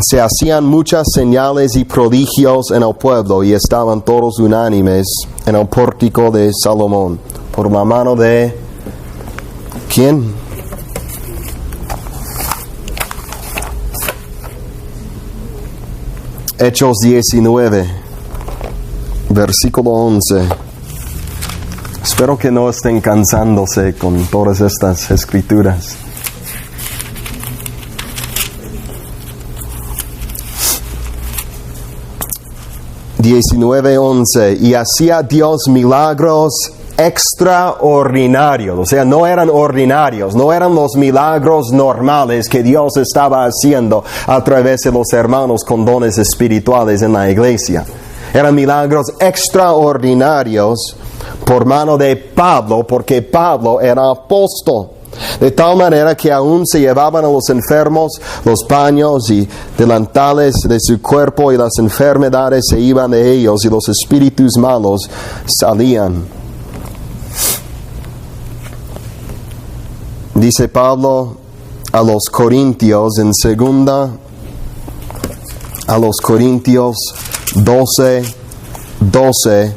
se hacían muchas señales y prodigios en el pueblo, y estaban todos unánimes en el pórtico de Salomón. Por la mano de ¿quién? Hechos 19, versículo 11. Espero que no estén cansándose con todas estas escrituras. Y hacía Dios milagros extraordinarios, o sea, no eran ordinarios, no eran los milagros normales que Dios estaba haciendo a través de los hermanos con dones espirituales en la iglesia. Eran milagros extraordinarios por mano de Pablo, porque Pablo era apóstol. De tal manera que aún se llevaban a los enfermos los paños y delantales de su cuerpo, y las enfermedades se iban de ellos, y los espíritus malos salían. Dice Pablo a los Corintios en segunda, a los Corintios 12:12,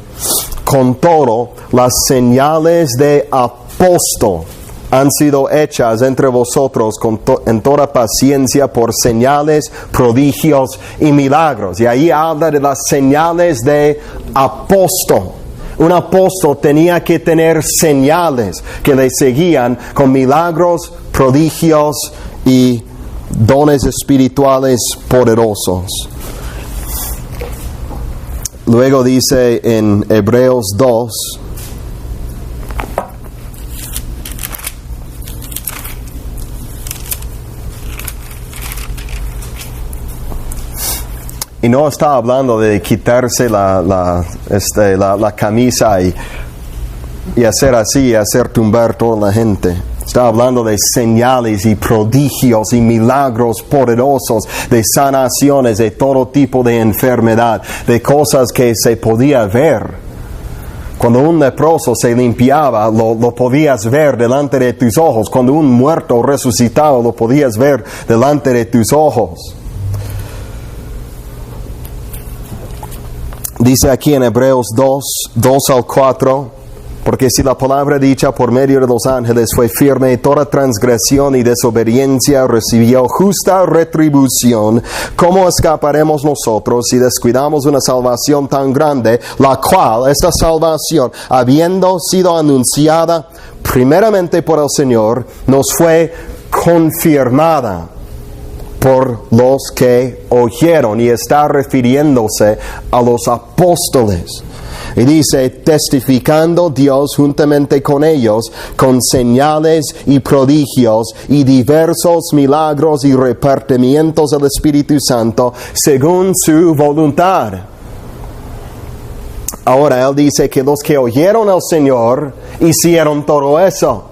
con todo, las señales de apóstol han sido hechas entre vosotros en toda paciencia por señales, prodigios y milagros. Y ahí habla de las señales de apóstol. Un apóstol tenía que tener señales que le seguían con milagros, prodigios y dones espirituales poderosos. Luego dice en Hebreos 2, y no está hablando de quitarse la camisa y hacer así, y hacer tumbar toda la gente. Está hablando de señales y prodigios y milagros poderosos, de sanaciones de todo tipo de enfermedad, de cosas que se podía ver. Cuando un leproso se limpiaba, lo podías ver delante de tus ojos. Cuando un muerto resucitaba, lo podías ver delante de tus ojos. Dice aquí en Hebreos 2:2-4, porque si la palabra dicha por medio de los ángeles fue firme, toda transgresión y desobediencia recibió justa retribución, ¿cómo escaparemos nosotros si descuidamos una salvación tan grande, la cual, esta salvación, habiendo sido anunciada primeramente por el Señor, nos fue confirmada por los que oyeron? Y está refiriéndose a los apóstoles. Y dice, testificando Dios juntamente con ellos, con señales y prodigios y diversos milagros y repartimientos del Espíritu Santo, según su voluntad. Ahora él dice que los que oyeron al Señor hicieron todo eso.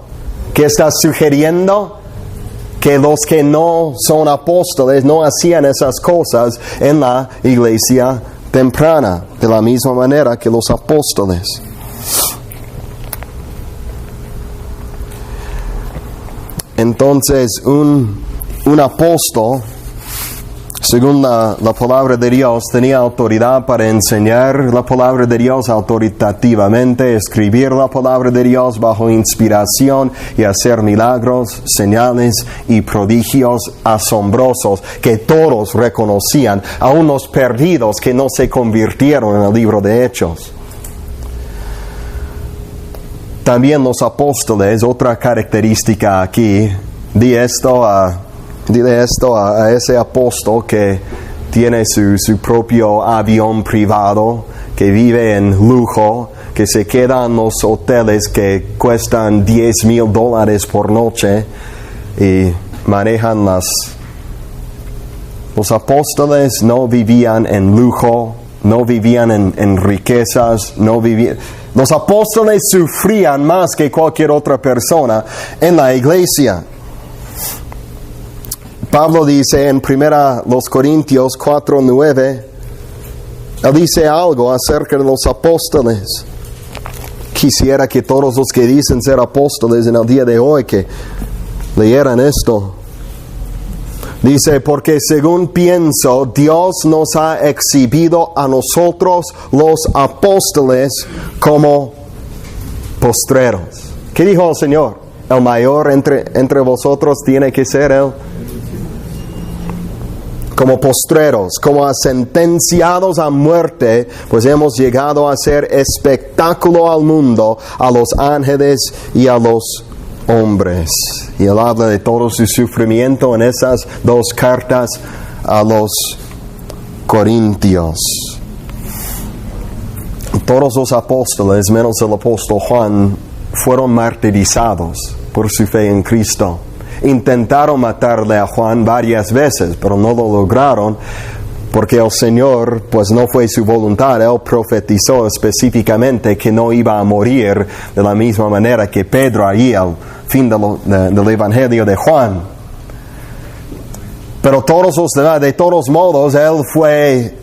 ¿Qué está sugiriendo? Que los que no son apóstoles no hacían esas cosas en la iglesia temprana, de la misma manera que los apóstoles. Entonces, un apóstol, según la palabra de Dios, tenía autoridad para enseñar la palabra de Dios autoritativamente, escribir la palabra de Dios bajo inspiración y hacer milagros, señales y prodigios asombrosos que todos reconocían, aun los perdidos que no se convirtieron en el libro de Hechos. También los apóstoles, otra característica aquí, dile esto a ese apóstol que tiene su propio avión privado, que vive en lujo, que se queda en los hoteles que cuestan $10,000 por noche y manejan Los apóstoles no vivían en lujo, no vivían en riquezas, Los apóstoles sufrían más que cualquier otra persona en la iglesia. Pablo dice en 1 Corintios 4:9, él dice algo acerca de los apóstoles. Quisiera que todos los que dicen ser apóstoles en el día de hoy que leyeran esto. Dice, porque según pienso, Dios nos ha exhibido a nosotros los apóstoles como postreros. ¿Qué dijo el Señor? El mayor entre vosotros tiene que ser Él. Como postreros, como sentenciados a muerte, pues hemos llegado a ser espectáculo al mundo, a los ángeles y a los hombres. Y él habla de todo su sufrimiento en esas dos cartas a los Corintios. Todos los apóstoles, menos el apóstol Juan, fueron martirizados por su fe en Cristo. Intentaron matarle a Juan varias veces, pero no lo lograron, porque el Señor, pues no fue su voluntad. Él profetizó específicamente que no iba a morir de la misma manera que Pedro allí al fin del Evangelio de Juan. Pero todos los demás, de todos modos, él fue,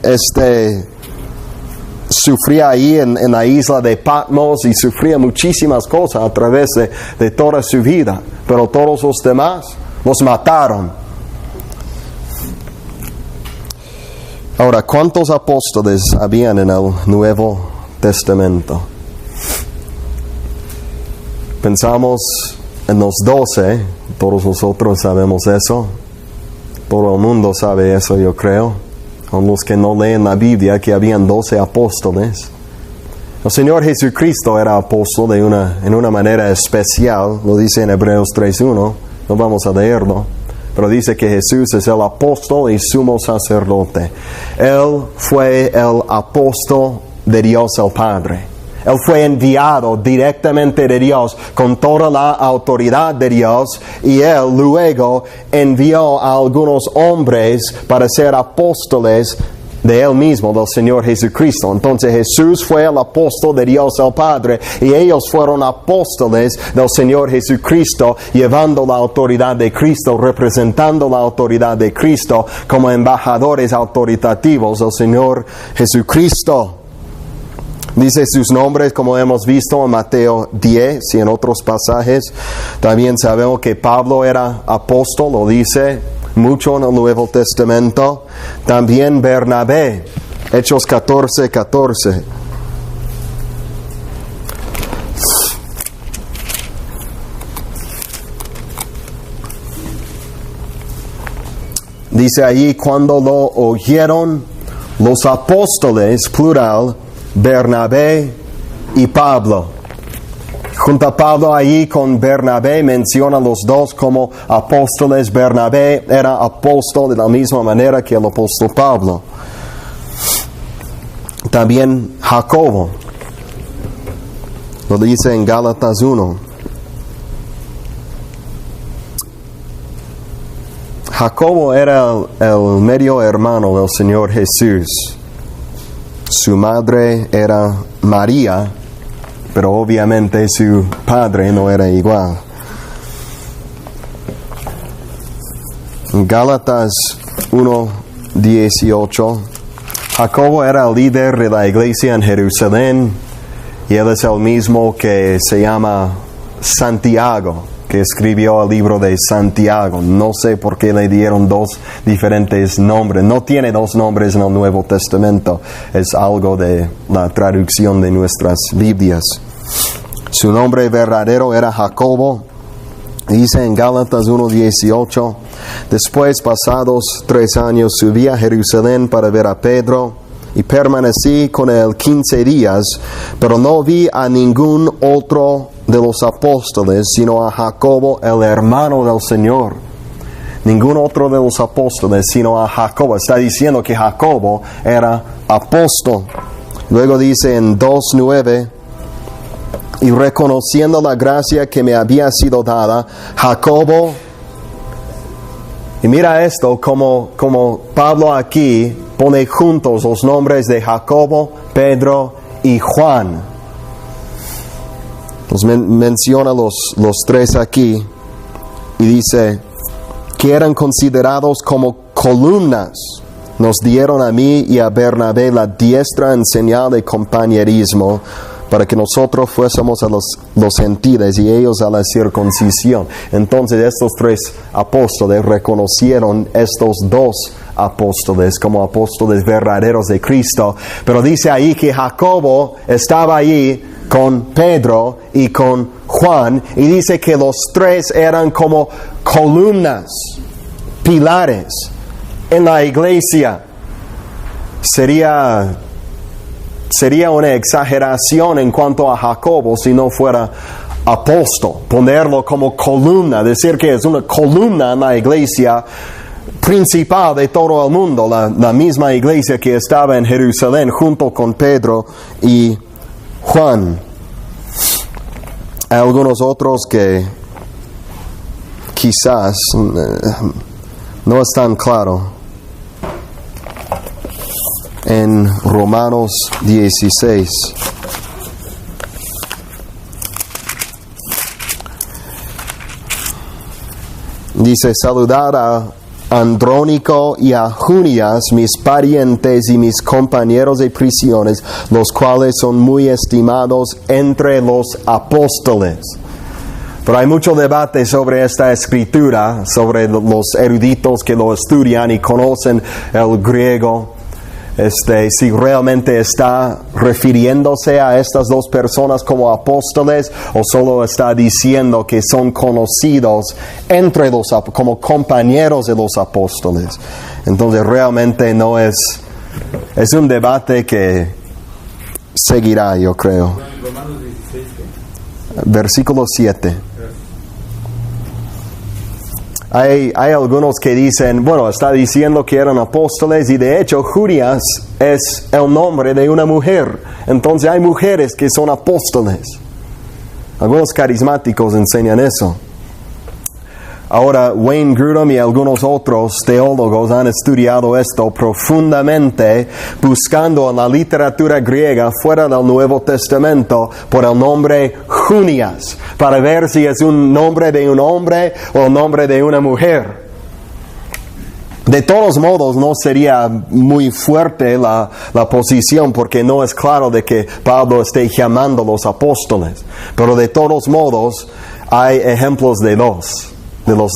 sufría ahí en la isla de Patmos y sufría muchísimas cosas a través de toda su vida. Pero todos los demás los mataron. Ahora, ¿cuántos apóstoles habían en el Nuevo Testamento? Pensamos en los 12, todos nosotros sabemos eso. Todo el mundo sabe eso, yo creo. Con los que no leen la Biblia, que habían 12 apóstoles. El Señor Jesucristo era apóstol en una manera especial, lo dice en Hebreos 3:1, no vamos a leerlo, pero dice que Jesús es el apóstol y sumo sacerdote. Él fue el apóstol de Dios el Padre. Él fue enviado directamente de Dios con toda la autoridad de Dios, y Él luego envió a algunos hombres para ser apóstoles de Él mismo, del Señor Jesucristo. Entonces Jesús fue el apóstol de Dios el Padre, y ellos fueron apóstoles del Señor Jesucristo, llevando la autoridad de Cristo, representando la autoridad de Cristo como embajadores autoritativos del Señor Jesucristo. Dice sus nombres, como hemos visto en Mateo 10 y en otros pasajes. También sabemos que Pablo era apóstol, lo dice mucho en el Nuevo Testamento. También Bernabé, Hechos 14:14. Dice allí, cuando lo oyeron los apóstoles, plural, Bernabé y Pablo. Junta Pablo allí con Bernabé, menciona a los dos como apóstoles. Bernabé era apóstol de la misma manera que el apóstol Pablo. También Jacobo, lo dice en Gálatas 1. Jacobo era el medio hermano del Señor Jesús. Su madre era María, pero obviamente su padre no era igual. Gálatas 1:18. Jacobo era el líder de la iglesia en Jerusalén, y él es el mismo que se llama Santiago, que escribió el libro de Santiago. No sé por qué le dieron dos diferentes nombres. No tiene dos nombres en el Nuevo Testamento. Es algo de la traducción de nuestras Biblias. Su nombre verdadero era Jacobo. Dice en Gálatas 1:18, después, pasados 3 años, subí a Jerusalén para ver a Pedro, y permanecí con él 15 días, pero no vi a ningún otro de los apóstoles, sino a Jacobo, el hermano del Señor. Ningún otro de los apóstoles, sino a Jacobo. Está diciendo que Jacobo era apóstol. Luego dice en 2:9, y reconociendo la gracia que me había sido dada, Jacobo Y mira esto, como Pablo aquí pone juntos los nombres de Jacobo, Pedro y Juan. Nos menciona los tres aquí y dice que eran considerados como columnas. Nos dieron a mí y a Bernabé la diestra en señal de compañerismo, para que nosotros fuésemos a los gentiles y ellos a la circuncisión. Entonces estos tres apóstoles reconocieron estos dos apóstoles como apóstoles verdaderos de Cristo. Pero dice ahí que Jacobo estaba allí con Pedro y con Juan, y dice que los tres eran como columnas, pilares en la iglesia. Sería una exageración en cuanto a Jacobo si no fuera apóstol, ponerlo como columna, decir que es una columna en la iglesia principal de todo el mundo, la misma iglesia que estaba en Jerusalén junto con Pedro y Juan. Hay algunos otros que quizás no es tan claro. En Romanos 16. Dice: saludad a Andrónico y a Junias, mis parientes y mis compañeros de prisiones, los cuales son muy estimados entre los apóstoles. Pero hay mucho debate sobre esta escritura, sobre los eruditos que lo estudian y conocen el griego. Si realmente está refiriéndose a estas dos personas como apóstoles, o solo está diciendo que son conocidos entre como compañeros de los apóstoles. Entonces realmente no es un debate que seguirá, yo creo. Romanos 16, Versículo 7. Hay algunos que dicen, bueno, está diciendo que eran apóstoles, y de hecho Junias es el nombre de una mujer. Entonces hay mujeres que son apóstoles. Algunos carismáticos enseñan eso. Ahora, Wayne Grudem y algunos otros teólogos han estudiado esto profundamente, buscando en la literatura griega fuera del Nuevo Testamento por el nombre Junias, para ver si es un nombre de un hombre o el nombre de una mujer. De todos modos, no sería muy fuerte la posición, porque no es claro de que Pablo esté llamando a los apóstoles. Pero de todos modos, hay ejemplos de los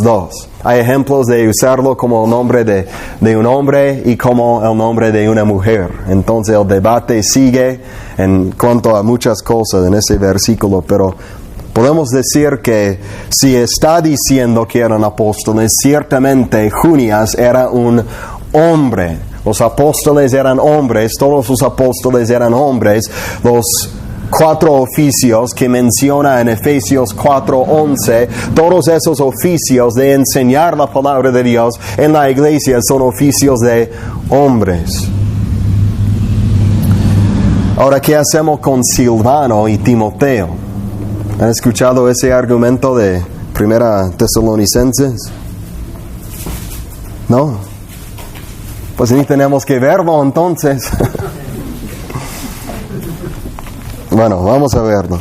dos. Hay ejemplos de usarlo como el nombre de un hombre y como el nombre de una mujer. Entonces el debate sigue en cuanto a muchas cosas en ese versículo, pero podemos decir que si está diciendo que eran apóstoles, ciertamente Junias era un hombre. Los apóstoles eran hombres, todos los apóstoles eran hombres. Los 4 oficios que menciona en Efesios 4:11, todos esos oficios de enseñar la palabra de Dios en la iglesia son oficios de hombres. Ahora, ¿qué hacemos con Silvano y Timoteo? ¿Han escuchado ese argumento de 1 Tesalonicenses? ¿No? Pues ni tenemos que verlo entonces. Bueno, vamos a verlo.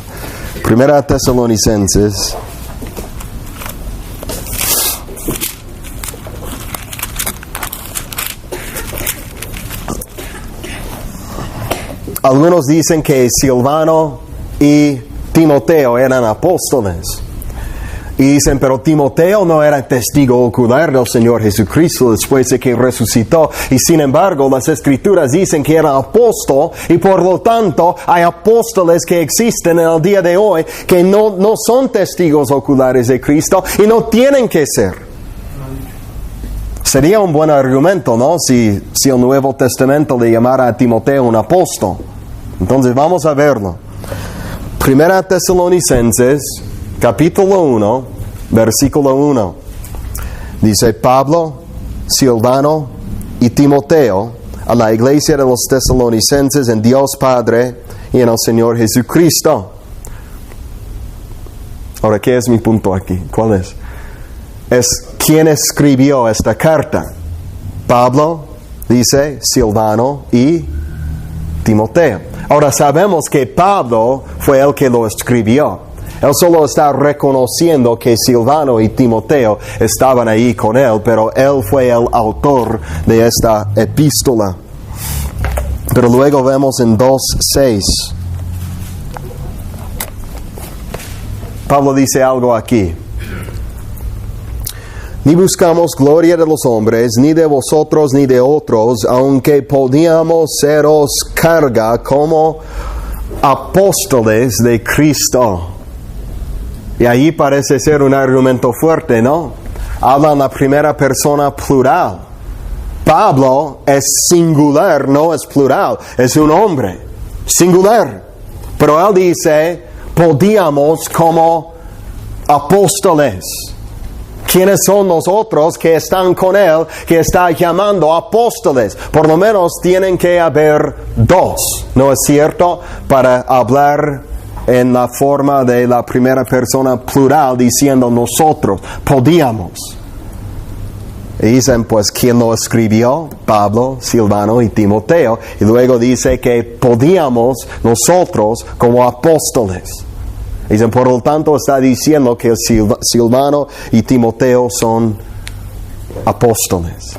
1 Tesalonicenses. Algunos dicen que Silvano y Timoteo eran apóstoles. Y dicen, pero Timoteo no era testigo ocular del Señor Jesucristo después de que resucitó. Y sin embargo, las Escrituras dicen que era apóstol, y por lo tanto hay apóstoles que existen en el día de hoy que no son testigos oculares de Cristo y no tienen que ser. Sería un buen argumento, ¿no? Si el Nuevo Testamento le llamara a Timoteo un apóstol. Entonces vamos a verlo. 1 Tesalonicenses, capítulo 1, versículo 1. Dice: Pablo, Silvano y Timoteo, a la iglesia de los tesalonicenses en Dios Padre y en el Señor Jesucristo. Ahora, ¿qué es mi punto aquí? ¿Cuál es? es quién escribió esta carta. Pablo, dice Silvano y Timoteo. Ahora sabemos que Pablo fue el que lo escribió. Él solo está reconociendo que Silvano y Timoteo estaban ahí con él, pero él fue el autor de esta epístola. Pero luego vemos en 2:6. Pablo dice algo aquí. Ni buscamos gloria de los hombres, ni de vosotros, ni de otros, aunque podíamos seros carga como apóstoles de Cristo. Y allí parece ser un argumento fuerte, ¿no? Habla en la primera persona plural. Pablo es singular, no es plural, es un hombre, singular. Pero él dice, podíamos como apóstoles. ¿Quiénes son los otros que están con él, que está llamando apóstoles? Por lo menos tienen que haber dos, ¿no es cierto? Para hablar en la forma de la primera persona plural, diciendo nosotros, podíamos. Y dicen, pues, ¿quién lo escribió? Pablo, Silvano y Timoteo. Y luego dice que podíamos nosotros como apóstoles. Dicen, por lo tanto, está diciendo que Silvano y Timoteo son apóstoles.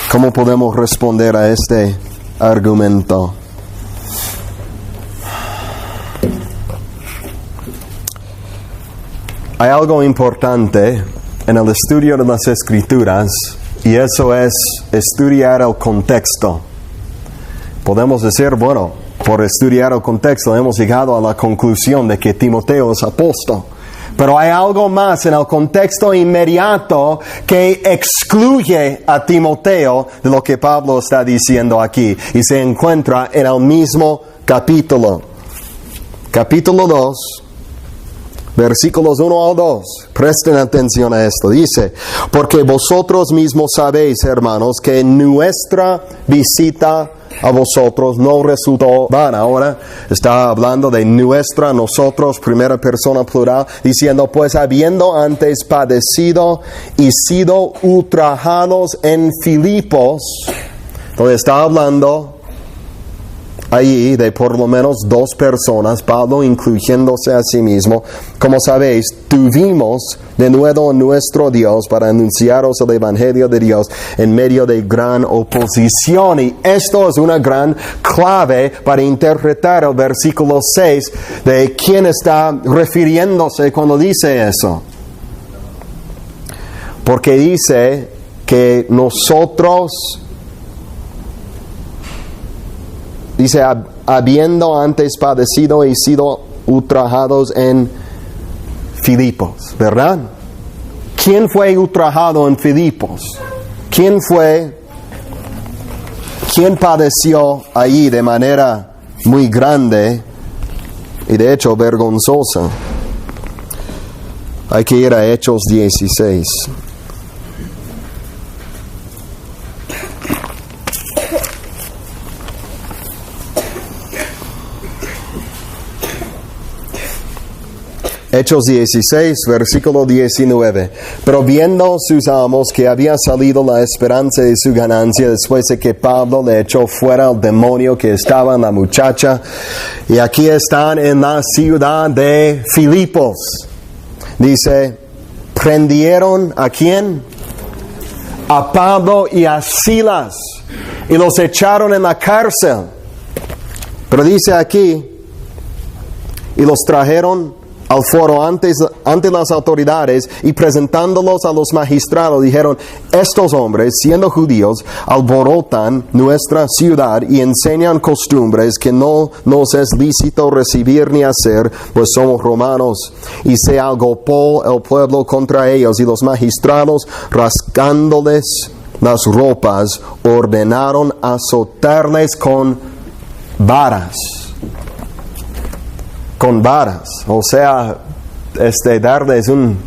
¿Cómo podemos responder a este argumento? Hay algo importante en el estudio de las Escrituras, y eso es estudiar el contexto. Podemos decir, bueno, por estudiar el contexto hemos llegado a la conclusión de que Timoteo es apóstol. Pero hay algo más en el contexto inmediato que excluye a Timoteo de lo que Pablo está diciendo aquí. Y se encuentra en el mismo capítulo. Capítulo 2. Versículos 1 al 2, presten atención a esto. Dice, porque vosotros mismos sabéis, hermanos, que nuestra visita a vosotros no resultó vana. Ahora está hablando de nuestra, nosotros, primera persona plural, diciendo, pues habiendo antes padecido y sido ultrajados en Filipos, donde está hablando allí de por lo menos dos personas, Pablo incluyéndose a sí mismo. Como sabéis, tuvimos de nuevo nuestro Dios para anunciaros el Evangelio de Dios en medio de gran oposición. Y esto es una gran clave para interpretar el versículo 6 de quién está refiriéndose cuando dice eso. Porque dice que nosotros, dice, habiendo antes padecido y sido ultrajados en Filipos, ¿verdad? ¿Quién fue ultrajado en Filipos? ¿Quién padeció allí de manera muy grande y de hecho vergonzosa? Hay que ir a Hechos 16. Hechos 16, versículo 19. Pero viendo sus amos que había salido la esperanza de su ganancia después de que Pablo le echó fuera el demonio que estaba en la muchacha, y aquí están en la ciudad de Filipos. Dice, prendieron ¿a quién? A Pablo y a Silas, y los echaron en la cárcel. Pero dice aquí, y los trajeron al foro ante las autoridades, y presentándolos a los magistrados dijeron, estos hombres, siendo judíos, alborotan nuestra ciudad y enseñan costumbres que no nos es lícito recibir ni hacer, pues somos romanos. Y se agolpó el pueblo contra ellos, y los magistrados, rasgándoles las ropas, ordenaron azotarles con varas. Con varas, o sea, darles un...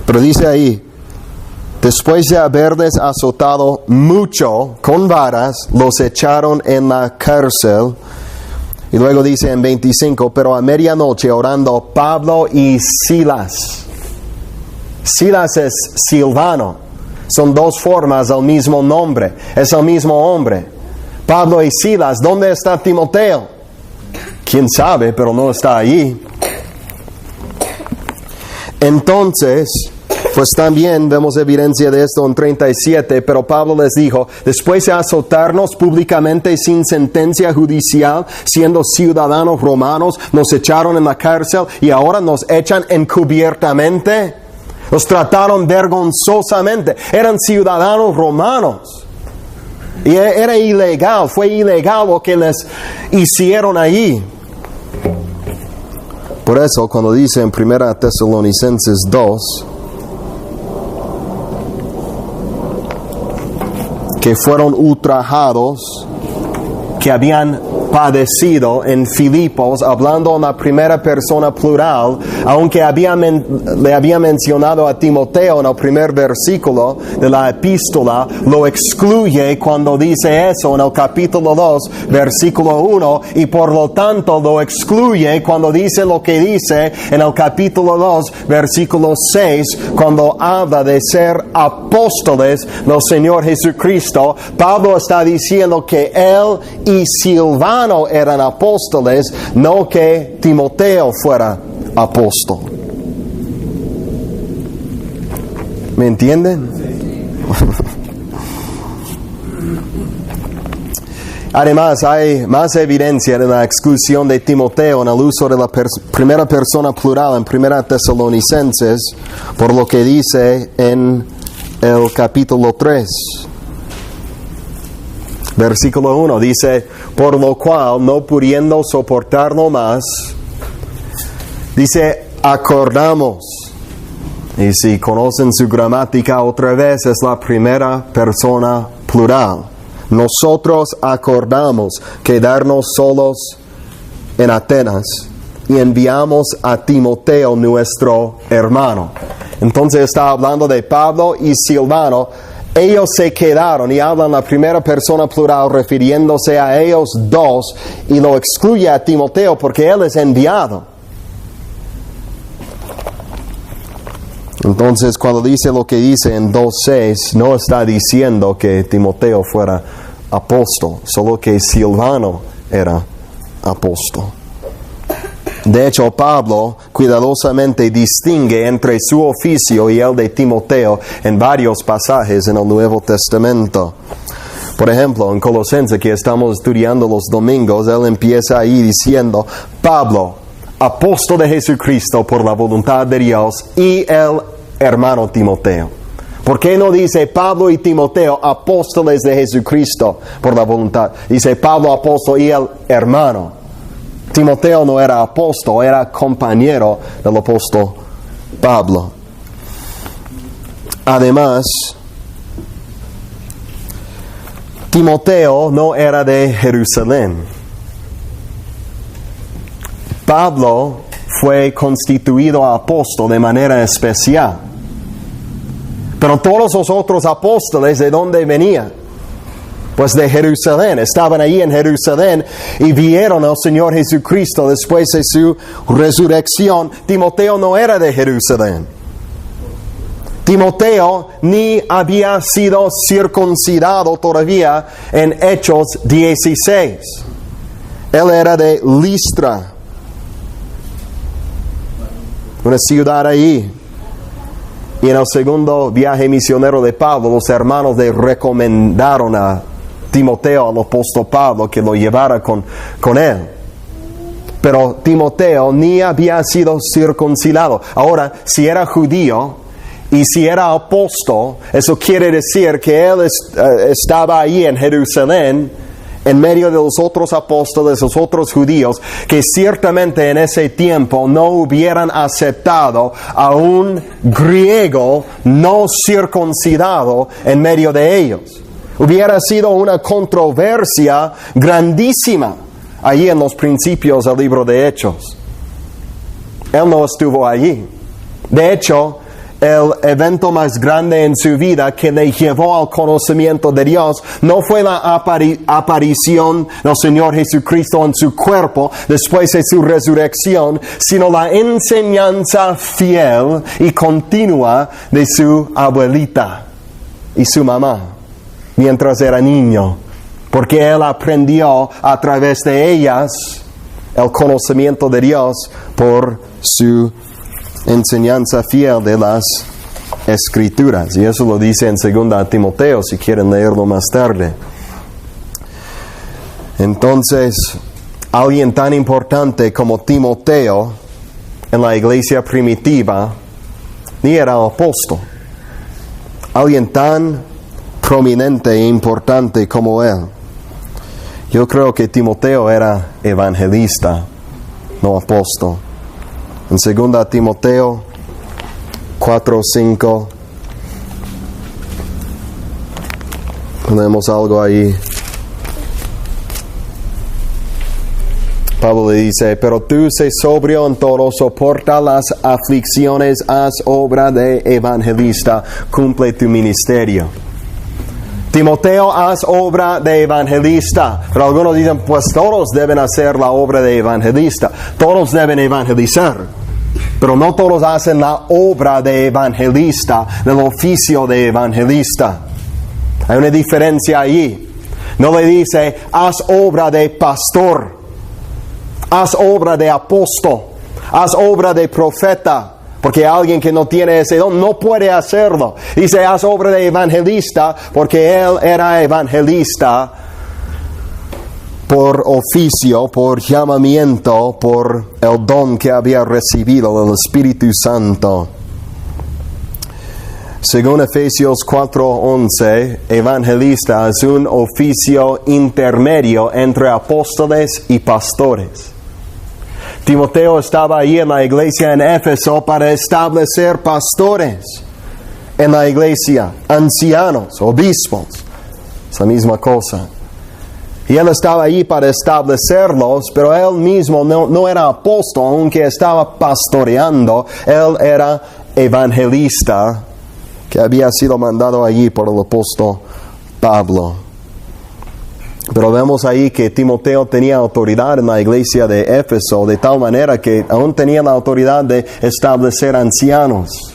Pero dice ahí, después de haberles azotado mucho con varas, los echaron en la cárcel, Y luego dice en 25, pero a medianoche orando Pablo y Silas. Silas es Silvano. Son dos formas del mismo nombre. Es el mismo hombre. Pablo y Silas. ¿Dónde está Timoteo? ¿Quién sabe? Pero no está allí. Entonces, pues también vemos evidencia de esto en 37, pero Pablo les dijo, después de azotarnos públicamente sin sentencia judicial, siendo ciudadanos romanos, nos echaron en la cárcel y ahora nos echan encubiertamente. Los trataron vergonzosamente. Eran ciudadanos romanos. Y era ilegal, fue ilegal lo que les hicieron allí. Por eso, cuando dice en 1 Tesalonicenses 2, que fueron ultrajados, que habían padecido en Filipos, hablando en la primera persona plural, aunque le había mencionado a Timoteo en el primer versículo de la epístola, lo excluye cuando dice eso en el capítulo 2, versículo 1, y por lo tanto lo excluye cuando dice lo que dice en el capítulo 2, versículo 6, cuando habla de ser apóstoles del Señor Jesucristo. Pablo está diciendo que él y Silvano eran apóstoles, no que Timoteo fuera apóstol. ¿Me entienden? Además, hay más evidencia de la exclusión de Timoteo en el uso de la primera persona plural en 1 Tesalonicenses, por lo que dice en el capítulo 3. Versículo 1 dice, por lo cual, no pudiendo soportarlo más, dice, acordamos. Y si conocen su gramática otra vez, es la primera persona plural. Nosotros acordamos quedarnos solos en Atenas y enviamos a Timoteo, nuestro hermano. Entonces está hablando de Pablo y Silvano. Ellos se quedaron y hablan la primera persona plural refiriéndose a ellos dos y lo excluye a Timoteo porque él es enviado. Entonces cuando dice lo que dice en 2.6 no está diciendo que Timoteo fuera apóstol, solo que Silvano era apóstol. De hecho, Pablo cuidadosamente distingue entre su oficio y el de Timoteo en varios pasajes en el Nuevo Testamento. Por ejemplo, en Colosenses, que estamos estudiando los domingos, él empieza ahí diciendo, Pablo, apóstol de Jesucristo por la voluntad de Dios, y el hermano Timoteo. ¿Por qué no dice Pablo y Timoteo, apóstoles de Jesucristo por la voluntad? Dice Pablo, apóstol, y el hermano. Timoteo no era apóstol, era compañero del apóstol Pablo. Además, Timoteo no era de Jerusalén. Pablo fue constituido apóstol de manera especial. Pero todos los otros apóstoles, ¿de dónde venían? Pues de Jerusalén. Estaban allí en Jerusalén y vieron al Señor Jesucristo después de su resurrección. Timoteo no era de Jerusalén. Timoteo ni había sido circuncidado todavía en Hechos 16. Él era de Listra, una ciudad allí. Y en el segundo viaje misionero de Pablo, los hermanos le recomendaron a Timoteo, al apóstol Pablo, que lo llevara con él. Pero Timoteo ni había sido circuncidado. Ahora, si era judío y si era apóstol, eso quiere decir que él estaba ahí en Jerusalén, en medio de los otros apóstoles, los otros judíos, que ciertamente en ese tiempo no hubieran aceptado a un griego no circuncidado en medio de ellos. Hubiera sido una controversia grandísima allí en los principios del libro de Hechos. Él no estuvo allí. De hecho, el evento más grande en su vida que le llevó al conocimiento de Dios no fue la aparición del Señor Jesucristo en su cuerpo después de su resurrección, sino la enseñanza fiel y continua de su abuelita y su mamá mientras era niño, porque él aprendió a través de ellas el conocimiento de Dios por su enseñanza fiel de las Escrituras. Y eso lo dice en 2 Timoteo, si quieren leerlo más tarde. Entonces, alguien tan importante como Timoteo en la iglesia primitiva ni era apóstol. Alguien tan prominente e importante como él. Yo creo que Timoteo era evangelista, no apóstol. En 2 Timoteo 4:5 leemos algo ahí. Pablo le dice: pero tú sé sobrio en todo, soporta las aflicciones, haz obra de evangelista, cumple tu ministerio. Timoteo, haz obra de evangelista. Pero algunos dicen, pues todos deben hacer la obra de evangelista. Todos deben evangelizar. Pero no todos hacen la obra de evangelista, del oficio de evangelista. Hay una diferencia allí. No le dice, haz obra de pastor, haz obra de apóstol, haz obra de profeta. Porque alguien que no tiene ese don no puede hacerlo. Dice, haz obra de evangelista, porque él era evangelista por oficio, por llamamiento, por el don que había recibido del Espíritu Santo. Según Efesios 4:11, evangelista es un oficio intermedio entre apóstoles y pastores. Timoteo estaba ahí en la iglesia en Éfeso para establecer pastores en la iglesia, ancianos, obispos, es la misma cosa. Y él estaba ahí para establecerlos, pero él mismo no era apóstol, aunque estaba pastoreando. Él era evangelista que había sido mandado allí por el apóstol Pablo. Pero vemos ahí que Timoteo tenía autoridad en la iglesia de Éfeso, de tal manera que aún tenía la autoridad de establecer ancianos.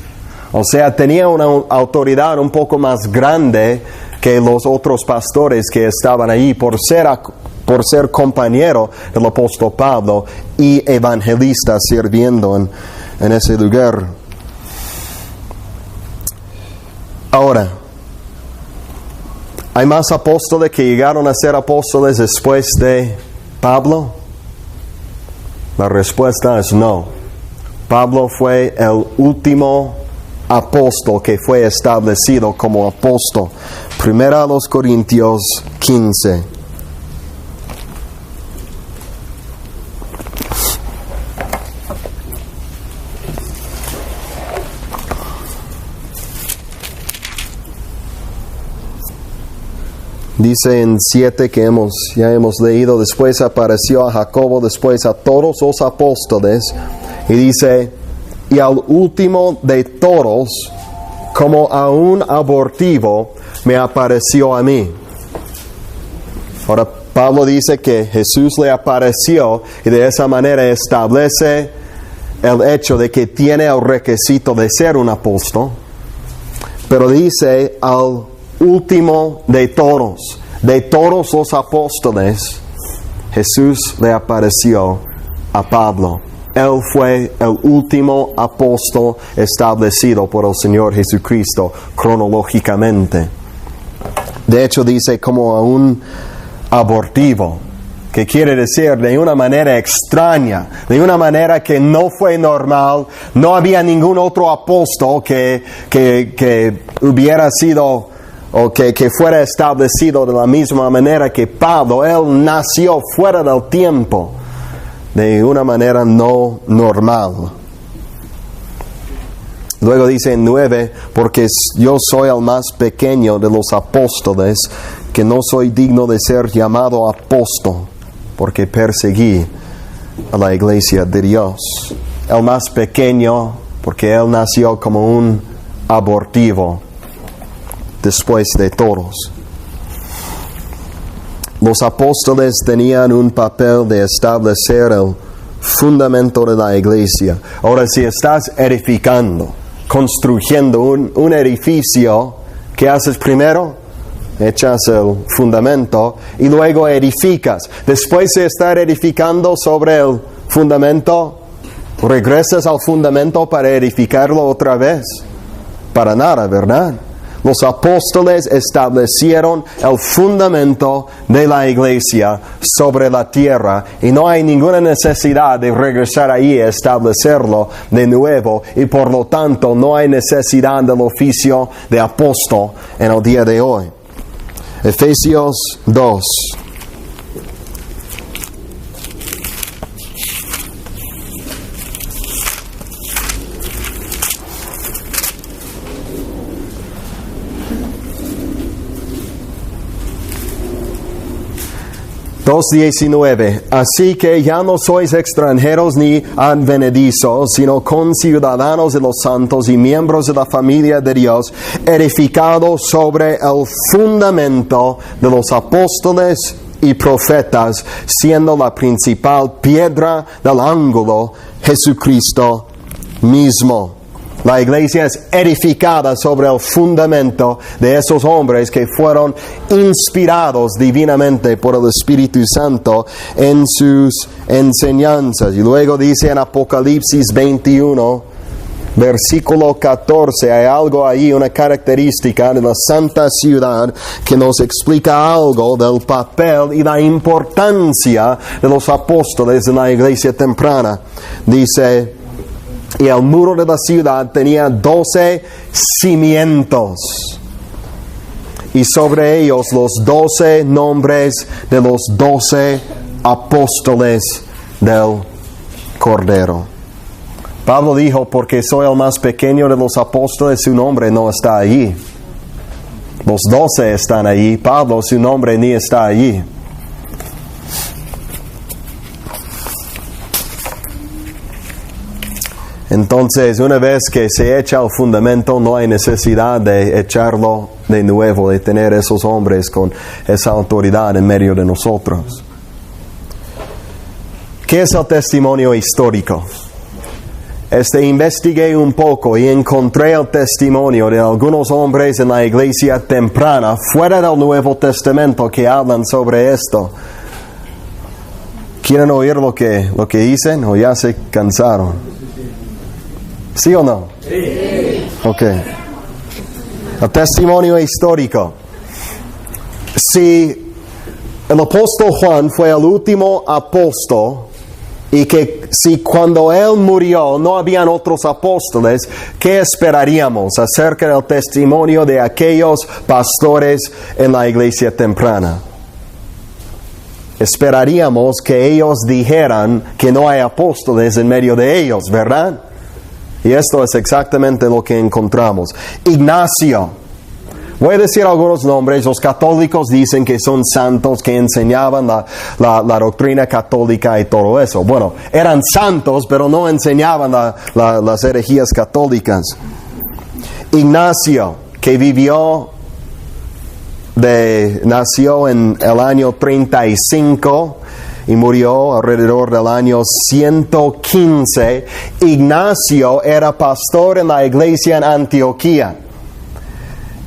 O sea, tenía una autoridad un poco más grande que los otros pastores que estaban allí por ser compañero del apóstol Pablo y evangelista sirviendo en ese lugar. Ahora, ¿hay más apóstoles que llegaron a ser apóstoles después de Pablo? La respuesta es no. Pablo fue el último apóstol que fue establecido como apóstol. 1 Corintios 15. Dice en 7 que ya hemos leído, después apareció a Jacobo, después a todos los apóstoles, y dice, y al último de todos, como a un abortivo, me apareció a mí. Ahora Pablo dice que Jesús le apareció y de esa manera establece el hecho de que tiene el requisito de ser un apóstol, pero dice al último de todos los apóstoles, Jesús le apareció a Pablo. Él fue el último apóstol establecido por el Señor Jesucristo cronológicamente. De hecho dice como a un abortivo, que quiere decir de una manera extraña, de una manera que no fue normal. No había ningún otro apóstol que hubiera sido o que fuera establecido de la misma manera que Pablo. Él nació fuera del tiempo, de una manera no normal. Luego dice en 9, porque yo soy el más pequeño de los apóstoles, que no soy digno de ser llamado apóstol, porque perseguí a la iglesia de Dios. El más pequeño, porque él nació como un abortivo después de todos. Los apóstoles tenían un papel de establecer el fundamento de la iglesia. Ahora, si estás edificando, construyendo un edificio, ¿qué haces primero? Echas el fundamento y luego edificas. Después de estar edificando sobre el fundamento, ¿regresas al fundamento para edificarlo otra vez? Para nada, ¿verdad? Los apóstoles establecieron el fundamento de la iglesia sobre la tierra y no hay ninguna necesidad de regresar ahí a establecerlo de nuevo y por lo tanto no hay necesidad del oficio de apóstol en el día de hoy. Efesios 2. (2:19) Así que ya no sois extranjeros ni advenedizos, sino conciudadanos de los santos y miembros de la familia de Dios, edificados sobre el fundamento de los apóstoles y profetas, siendo la principal piedra del ángulo Jesucristo mismo. La iglesia es edificada sobre el fundamento de esos hombres que fueron inspirados divinamente por el Espíritu Santo en sus enseñanzas. Y luego dice en Apocalipsis 21, versículo 14, hay algo ahí, una característica de la santa ciudad que nos explica algo del papel y la importancia de los apóstoles en la iglesia temprana. Dice: y el muro de la ciudad tenía 12 cimientos, y sobre ellos los 12 nombres de los 12 apóstoles del Cordero. Pablo dijo: porque soy el más pequeño de los apóstoles, su nombre no está allí. Los 12 están allí, Pablo, su nombre ni está allí. Entonces, una vez que se echa el fundamento, no hay necesidad de echarlo de nuevo, de tener esos hombres con esa autoridad en medio de nosotros. ¿Qué es el testimonio histórico? Investigué un poco y encontré el testimonio de algunos hombres en la iglesia temprana, fuera del Nuevo Testamento, que hablan sobre esto. ¿Quieren oír lo que dicen o ya se cansaron? ¿Sí o no? Sí. Ok. El testimonio histórico. Si el apóstol Juan fue el último apóstol y que si cuando él murió no habían otros apóstoles, ¿qué esperaríamos acerca del testimonio de aquellos pastores en la iglesia temprana? Esperaríamos que ellos dijeran que no hay apóstoles en medio de ellos, ¿verdad? Y esto es exactamente lo que encontramos. Ignacio. Voy a decir algunos nombres. Los católicos dicen que son santos, que enseñaban la doctrina católica y todo eso. Bueno, eran santos, pero no enseñaban las herejías católicas. Ignacio, que nació en el año 35 y murió alrededor del año 115. Ignacio era pastor en la iglesia en Antioquía.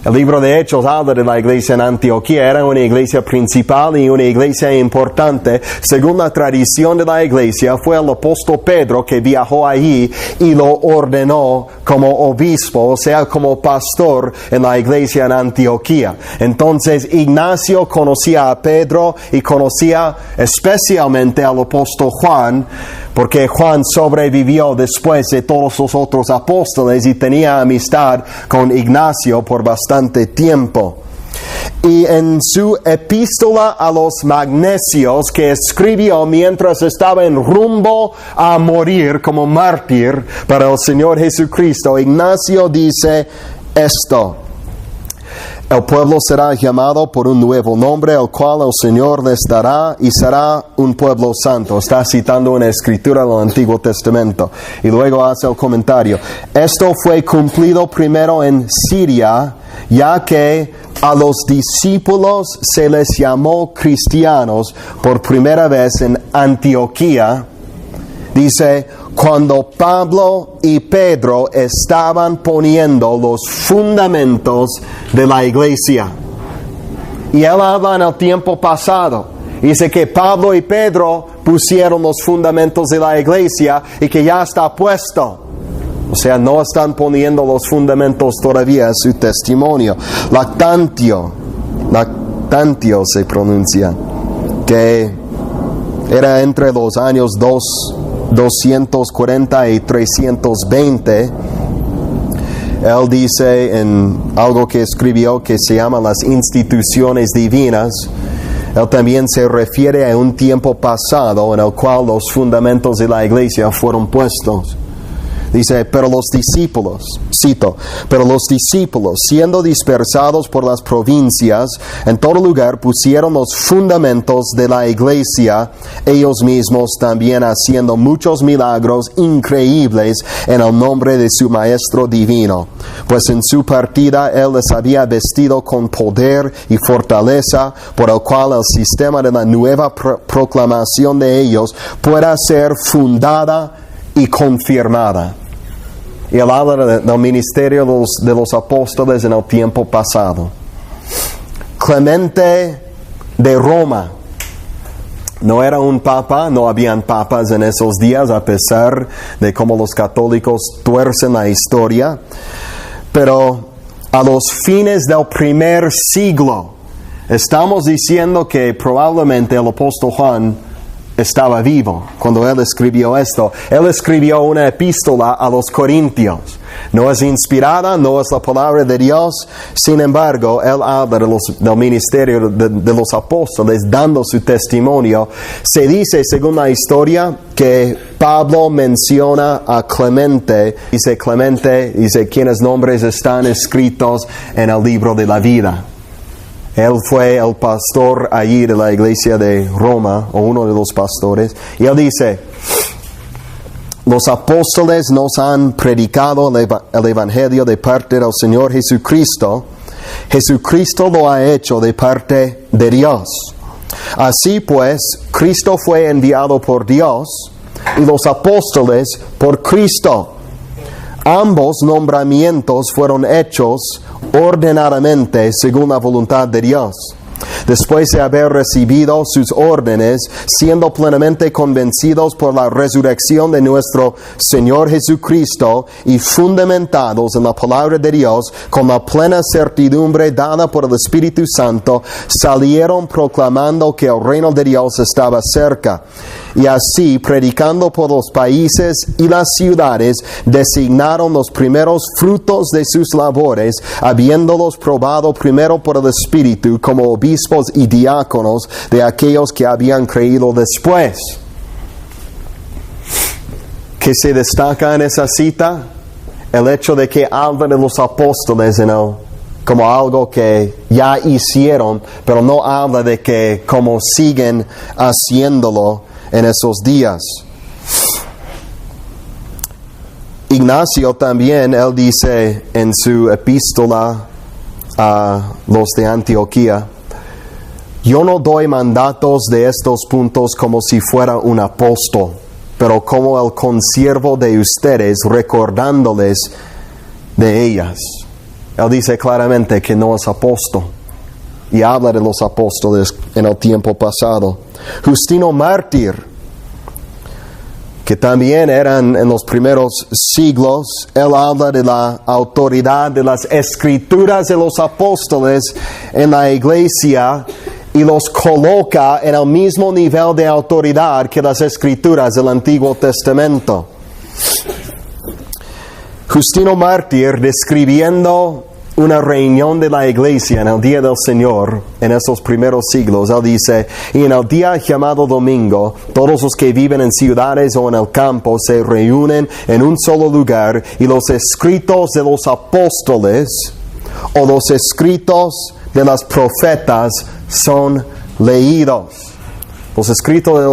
El libro de Hechos habla de la iglesia en Antioquía. Era una iglesia principal y una iglesia importante. Según la tradición de la iglesia, fue el apóstol Pedro que viajó allí y lo ordenó como obispo, o sea, como pastor en la iglesia en Antioquía. Entonces, Ignacio conocía a Pedro y conocía especialmente al apóstol Juan, porque Juan sobrevivió después de todos los otros apóstoles y tenía amistad con Ignacio por bastante tiempo. Y en su epístola a los Magnesios, que escribió mientras estaba en rumbo a morir como mártir para el Señor Jesucristo, Ignacio dice esto: El pueblo será llamado por un nuevo nombre, el cual el Señor les dará, y será un pueblo santo. Está citando una escritura del Antiguo Testamento. Y luego hace el comentario. Esto fue cumplido primero en Siria, ya que a los discípulos se les llamó cristianos por primera vez en Antioquía. Dice, cuando Pablo y Pedro estaban poniendo los fundamentos de la iglesia. Y él habla en el tiempo pasado. Dice que Pablo y Pedro pusieron los fundamentos de la iglesia y que ya está puesto. O sea, no están poniendo los fundamentos todavía, su testimonio. Lactantio se pronuncia, que era entre los años 240 y 320. Él dice en algo que escribió que se llama las instituciones divinas. Él también se refiere a un tiempo pasado en el cual los fundamentos de la iglesia fueron puestos. Dice, pero los discípulos, cito, pero los discípulos, siendo dispersados por las provincias, en todo lugar pusieron los fundamentos de la iglesia, ellos mismos también haciendo muchos milagros increíbles en el nombre de su Maestro divino. Pues en su partida Él les había vestido con poder y fortaleza, por el cual el sistema de la nueva proclamación de ellos pueda ser fundada y confirmada. Y él habla del ministerio de los apóstoles en el tiempo pasado. Clemente de Roma. No era un papa, no habían papas en esos días, a pesar de cómo los católicos tuercen la historia. Pero a los fines del primer siglo, estamos diciendo que probablemente el apóstol Juan estaba vivo cuando él escribió esto. Él escribió una epístola a los Corintios. No es inspirada, no es la palabra de Dios. Sin embargo, él habla del ministerio de los apóstoles, dando su testimonio. Se dice, según la historia, que Pablo menciona a Clemente. Dice Clemente, dice quienes nombres están escritos en el libro de la vida. Él fue el pastor allí de la iglesia de Roma, o uno de los pastores. Y él dice, los apóstoles nos han predicado el evangelio de parte del Señor Jesucristo. Jesucristo lo ha hecho de parte de Dios. Así pues, Cristo fue enviado por Dios y los apóstoles por Cristo. Ambos nombramientos fueron hechos ordenadamente según la voluntad de Dios. Después de haber recibido sus órdenes, siendo plenamente convencidos por la resurrección de nuestro Señor Jesucristo y fundamentados en la palabra de Dios, con la plena certidumbre dada por el Espíritu Santo, salieron proclamando que el reino de Dios estaba cerca. Y así, predicando por los países y las ciudades, designaron los primeros frutos de sus labores, habiéndolos probado primero por el Espíritu como obispos y diáconos de aquellos que habían creído después. ¿Qué se destaca en esa cita? El hecho de que habla de los apóstoles como algo que ya hicieron, pero no habla de que como siguen haciéndolo en esos días. Ignacio también, él dice en su epístola a los de Antioquía, yo no doy mandatos de estos puntos como si fuera un apóstol, pero como el consiervo de ustedes, recordándoles de ellas. Él dice claramente que no es apóstol. Y habla de los apóstoles en el tiempo pasado. Justino Mártir, que también eran en los primeros siglos, él habla de la autoridad de las escrituras de los apóstoles en la iglesia y los coloca en el mismo nivel de autoridad que las escrituras del Antiguo Testamento. Justino Mártir, describiendo una reunión de la iglesia en el día del Señor, en esos primeros siglos, él dice, y en el día llamado domingo, todos los que viven en ciudades o en el campo se reúnen en un solo lugar, y los escritos de los apóstoles, o los escritos de los profetas son leídos. Los escritos de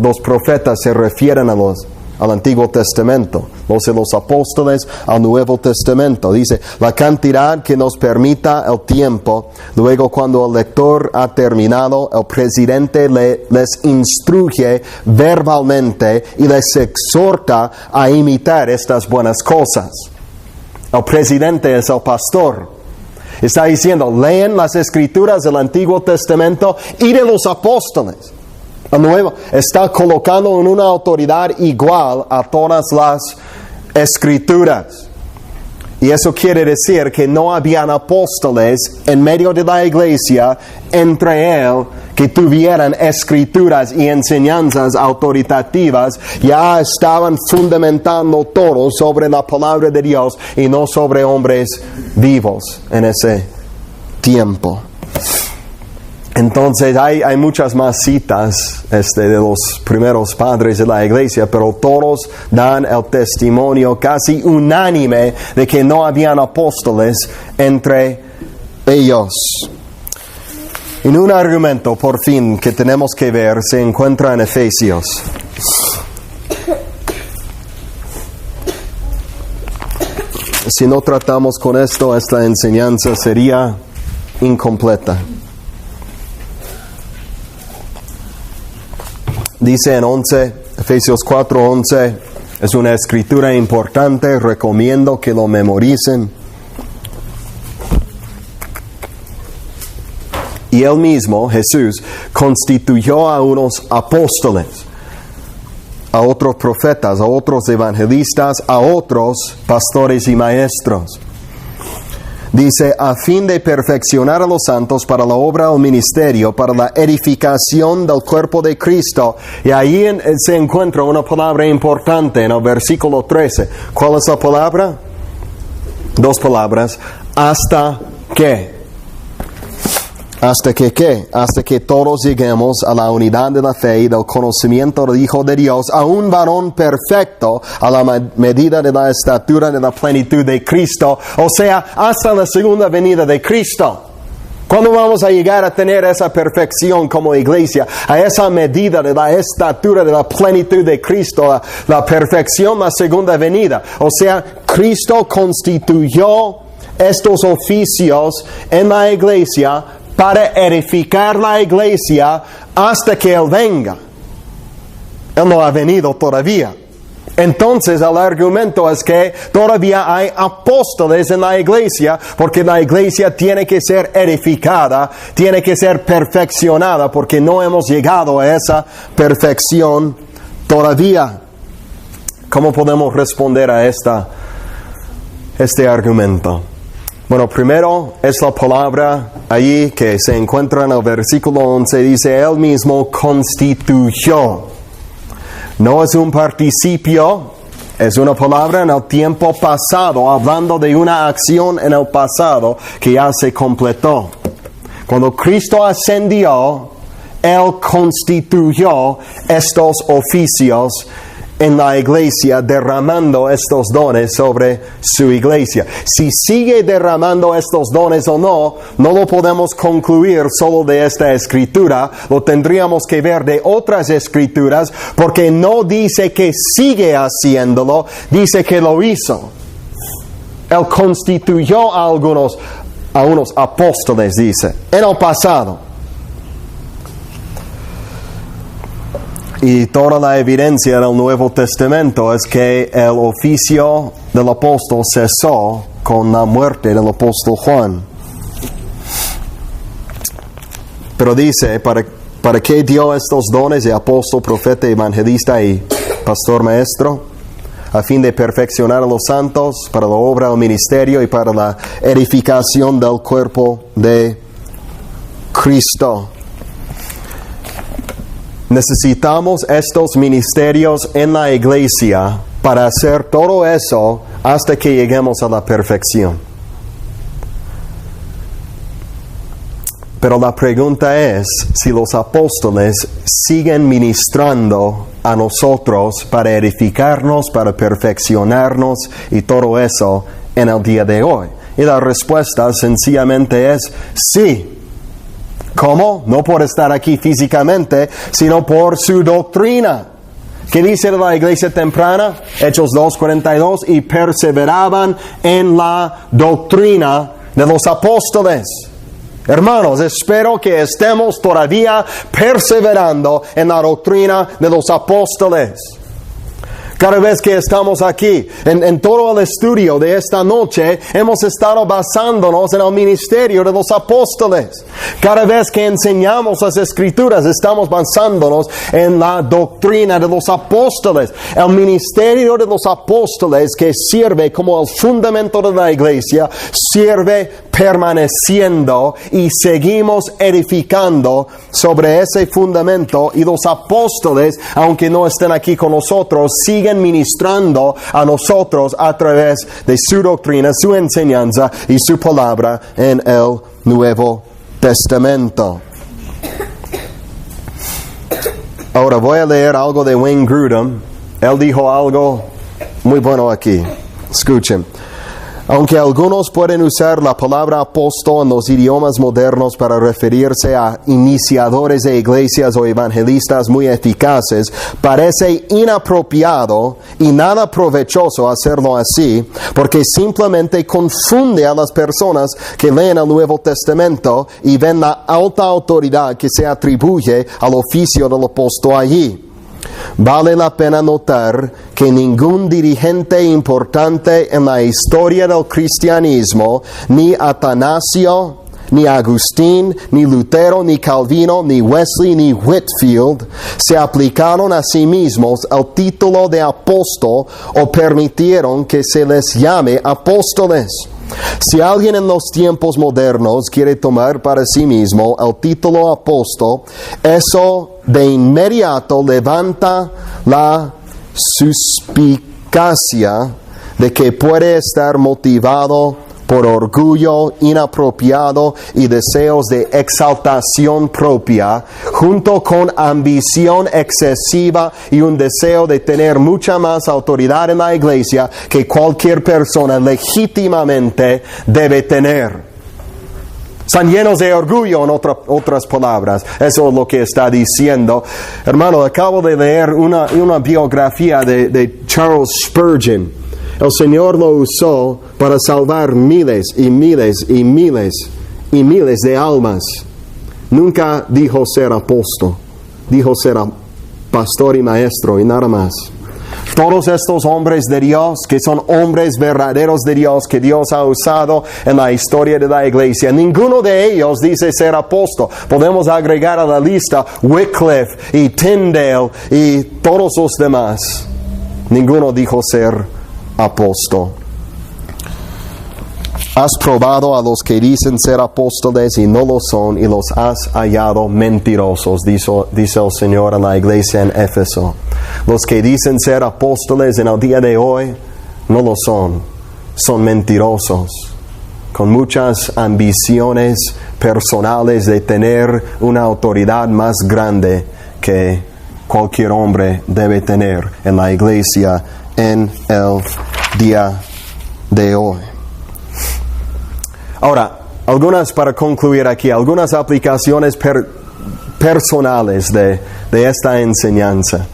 los profetas se refieren al Antiguo Testamento, los de los apóstoles al Nuevo Testamento. Dice, la cantidad que nos permita el tiempo. Luego, cuando el lector ha terminado, el presidente les instruye verbalmente y les exhorta a imitar estas buenas cosas. El presidente es el pastor. Está diciendo, leen las escrituras del Antiguo Testamento y de los apóstoles. El nuevo está colocando en una autoridad igual a todas las escrituras. Y eso quiere decir que no habían apóstoles en medio de la iglesia entre él que tuvieran escrituras y enseñanzas autoritativas. Ya estaban fundamentando todo sobre la palabra de Dios y no sobre hombres vivos en ese tiempo. Entonces hay muchas más citas de los primeros padres de la iglesia, pero todos dan el testimonio casi unánime de que no habían apóstoles entre ellos. En un argumento, por fin, que tenemos que ver, se encuentra en Efesios. Si no tratamos con esto, esta enseñanza sería incompleta. Dice en Efesios 4:11, es una escritura importante, recomiendo que lo memoricen. Y él mismo, Jesús, constituyó a unos apóstoles, a otros profetas, a otros evangelistas, a otros pastores y maestros. Dice, a fin de perfeccionar a los santos para la obra del ministerio, para la edificación del cuerpo de Cristo. Y ahí se encuentra una palabra importante en el versículo 13. ¿Cuál es la palabra? Dos palabras. ¿Hasta qué? ¿Hasta que qué? Hasta que todos lleguemos a la unidad de la fe y del conocimiento del Hijo de Dios, a un varón perfecto, a la medida de la estatura de la plenitud de Cristo, o sea, hasta la segunda venida de Cristo. ¿Cuándo vamos a llegar a tener esa perfección como iglesia? A esa medida de la estatura de la plenitud de Cristo, la perfección, la segunda venida. O sea, Cristo constituyó estos oficios en la iglesia para edificar la iglesia hasta que Él venga. Él no ha venido todavía. Entonces el argumento es que todavía hay apóstoles en la iglesia, porque la iglesia tiene que ser edificada, tiene que ser perfeccionada, porque no hemos llegado a esa perfección todavía. ¿Cómo podemos responder a este argumento? Bueno, primero es la palabra allí que se encuentra en el versículo 11. Dice, Él mismo constituyó. No es un participio, es una palabra en el tiempo pasado, hablando de una acción en el pasado que ya se completó. Cuando Cristo ascendió, Él constituyó estos oficios en la iglesia, derramando estos dones sobre su iglesia. Si sigue derramando estos dones o no, no lo podemos concluir solo de esta escritura, lo tendríamos que ver de otras escrituras, porque no dice que sigue haciéndolo, dice que lo hizo. Él constituyó a unos apóstoles, dice, en el pasado. Y toda la evidencia del Nuevo Testamento es que el oficio del apóstol cesó con la muerte del apóstol Juan. Pero dice, ¿para qué dio estos dones de apóstol, profeta, evangelista y pastor maestro? A fin de perfeccionar a los santos, para la obra del ministerio y para la edificación del cuerpo de Cristo. Necesitamos estos ministerios en la iglesia para hacer todo eso hasta que lleguemos a la perfección. Pero la pregunta es si los apóstoles siguen ministrando a nosotros para edificarnos, para perfeccionarnos y todo eso en el día de hoy. Y la respuesta sencillamente es sí. ¿Cómo? No por estar aquí físicamente, sino por su doctrina. ¿Qué dice la iglesia temprana? Hechos 2:42, y perseveraban en la doctrina de los apóstoles. Hermanos, espero que estemos todavía perseverando en la doctrina de los apóstoles. Cada vez que estamos aquí, en todo el estudio de esta noche, hemos estado basándonos en el ministerio de los apóstoles. Cada vez que enseñamos las Escrituras, estamos basándonos en la doctrina de los apóstoles. El ministerio de los apóstoles, que sirve como el fundamento de la iglesia, sirve permaneciendo y seguimos edificando sobre ese fundamento. Y los apóstoles, aunque no estén aquí con nosotros, siguen ministrando a nosotros a través de su doctrina, su enseñanza y su palabra en el Nuevo Testamento. Ahora voy a leer algo de Wayne Grudem. Él dijo algo muy bueno aquí. Escuchen. Aunque algunos pueden usar la palabra apóstol en los idiomas modernos para referirse a iniciadores de iglesias o evangelistas muy eficaces, parece inapropiado y nada provechoso hacerlo así, porque simplemente confunde a las personas que leen el Nuevo Testamento y ven la alta autoridad que se atribuye al oficio del apóstol allí. Vale la pena notar que ningún dirigente importante en la historia del cristianismo, ni Atanasio, ni Agustín, ni Lutero, ni Calvino, ni Wesley, ni Whitefield, se aplicaron a sí mismos el título de apóstol o permitieron que se les llame apóstoles. Si alguien en los tiempos modernos quiere tomar para sí mismo el título apóstol, eso de inmediato levanta la suspicacia de que puede estar motivado por orgullo inapropiado y deseos de exaltación propia, junto con ambición excesiva y un deseo de tener mucha más autoridad en la iglesia que cualquier persona legítimamente debe tener. Están llenos de orgullo, en otras palabras. Eso es lo que está diciendo. Hermano, acabo de leer una biografía de Charles Spurgeon. El Señor lo usó para salvar miles y miles y miles y miles de almas. Nunca dijo ser apóstol. Dijo ser pastor y maestro y nada más. Todos estos hombres de Dios, que son hombres verdaderos de Dios, que Dios ha usado en la historia de la iglesia, ninguno de ellos dice ser apóstol. Podemos agregar a la lista Wycliffe y Tyndale y todos los demás. Ninguno dijo ser apóstol. Has probado a los que dicen ser apóstoles y no lo son, y los has hallado mentirosos, dice el Señor a la iglesia en Éfeso. Los que dicen ser apóstoles en el día de hoy no lo son mentirosos, con muchas ambiciones personales de tener una autoridad más grande que cualquier hombre debe tener en la iglesia en el día de hoy. Ahora, para concluir aquí, algunas aplicaciones personales de esta enseñanza.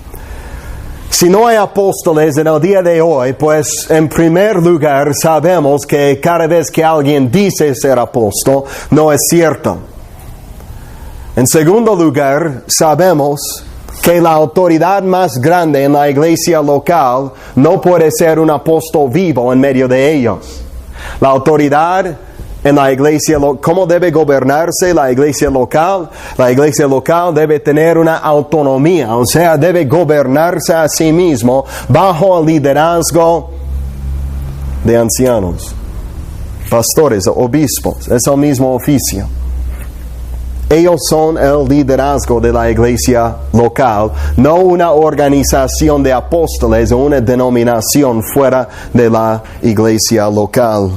Si no hay apóstoles en el día de hoy, pues en primer lugar sabemos que cada vez que alguien dice ser apóstol, no es cierto. En segundo lugar, sabemos que la autoridad más grande en la iglesia local no puede ser un apóstol vivo en medio de ellos. La autoridad en la iglesia, ¿cómo debe gobernarse la iglesia local? La iglesia local debe tener una autonomía, o sea, debe gobernarse a sí mismo bajo el liderazgo de ancianos, pastores, obispos. Es el mismo oficio. Ellos son el liderazgo de la iglesia local, no una organización de apóstoles o una denominación fuera de la iglesia local.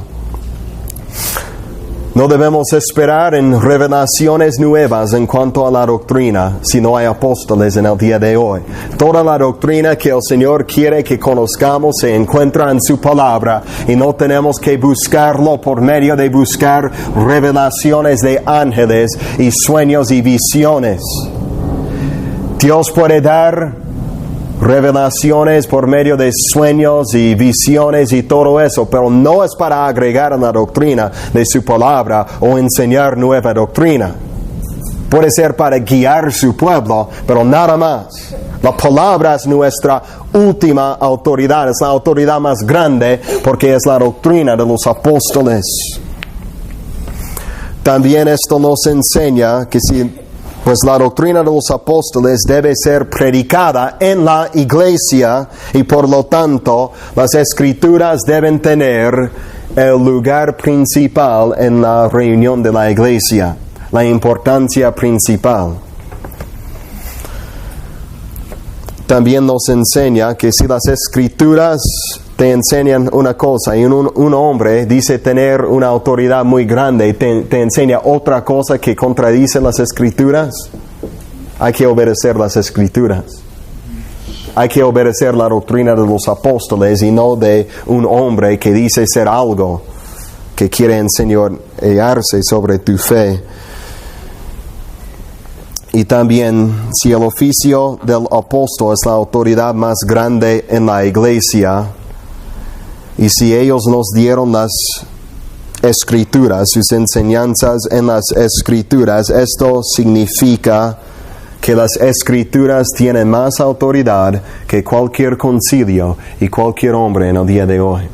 No debemos esperar en revelaciones nuevas en cuanto a la doctrina si no hay apóstoles en el día de hoy. Toda la doctrina que el Señor quiere que conozcamos se encuentra en su palabra y no tenemos que buscarlo por medio de buscar revelaciones de ángeles y sueños y visiones. Dios puede dar revelaciones por medio de sueños y visiones y todo eso, pero no es para agregar a la doctrina de su palabra o enseñar nueva doctrina. Puede ser para guiar su pueblo, pero nada más. La palabra es nuestra última autoridad, es la autoridad más grande porque es la doctrina de los apóstoles. También esto nos enseña que pues la doctrina de los apóstoles debe ser predicada en la iglesia y por lo tanto las escrituras deben tener el lugar principal en la reunión de la iglesia, la importancia principal. También nos enseña que si las escrituras te enseñan una cosa y un hombre dice tener una autoridad muy grande y te enseña otra cosa que contradice las escrituras, hay que obedecer las escrituras. Hay que obedecer la doctrina de los apóstoles y no de un hombre que dice ser algo, que quiere enseñarse sobre tu fe. Y también, si el oficio del apóstol es la autoridad más grande en la iglesia, y si ellos nos dieron las escrituras, sus enseñanzas en las escrituras, esto significa que las escrituras tienen más autoridad que cualquier concilio y cualquier hombre en el día de hoy.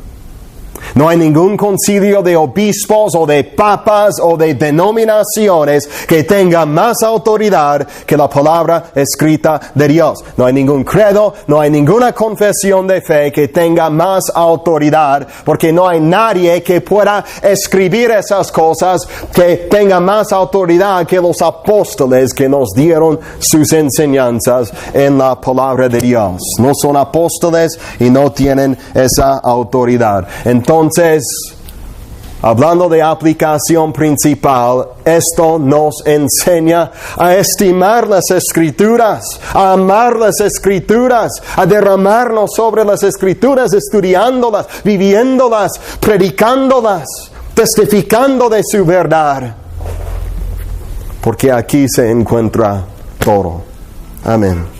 No hay ningún concilio de obispos o de papas o de denominaciones que tenga más autoridad que la palabra escrita de Dios. No hay ningún credo, no hay ninguna confesión de fe que tenga más autoridad, porque no hay nadie que pueda escribir esas cosas que tenga más autoridad que los apóstoles que nos dieron sus enseñanzas en la palabra de Dios. No son apóstoles y no tienen esa autoridad. Entonces, hablando de aplicación principal, esto nos enseña a estimar las escrituras, a amar las escrituras, a derramarnos sobre las escrituras, estudiándolas, viviéndolas, predicándolas, testificando de su verdad. Porque aquí se encuentra todo. Amén.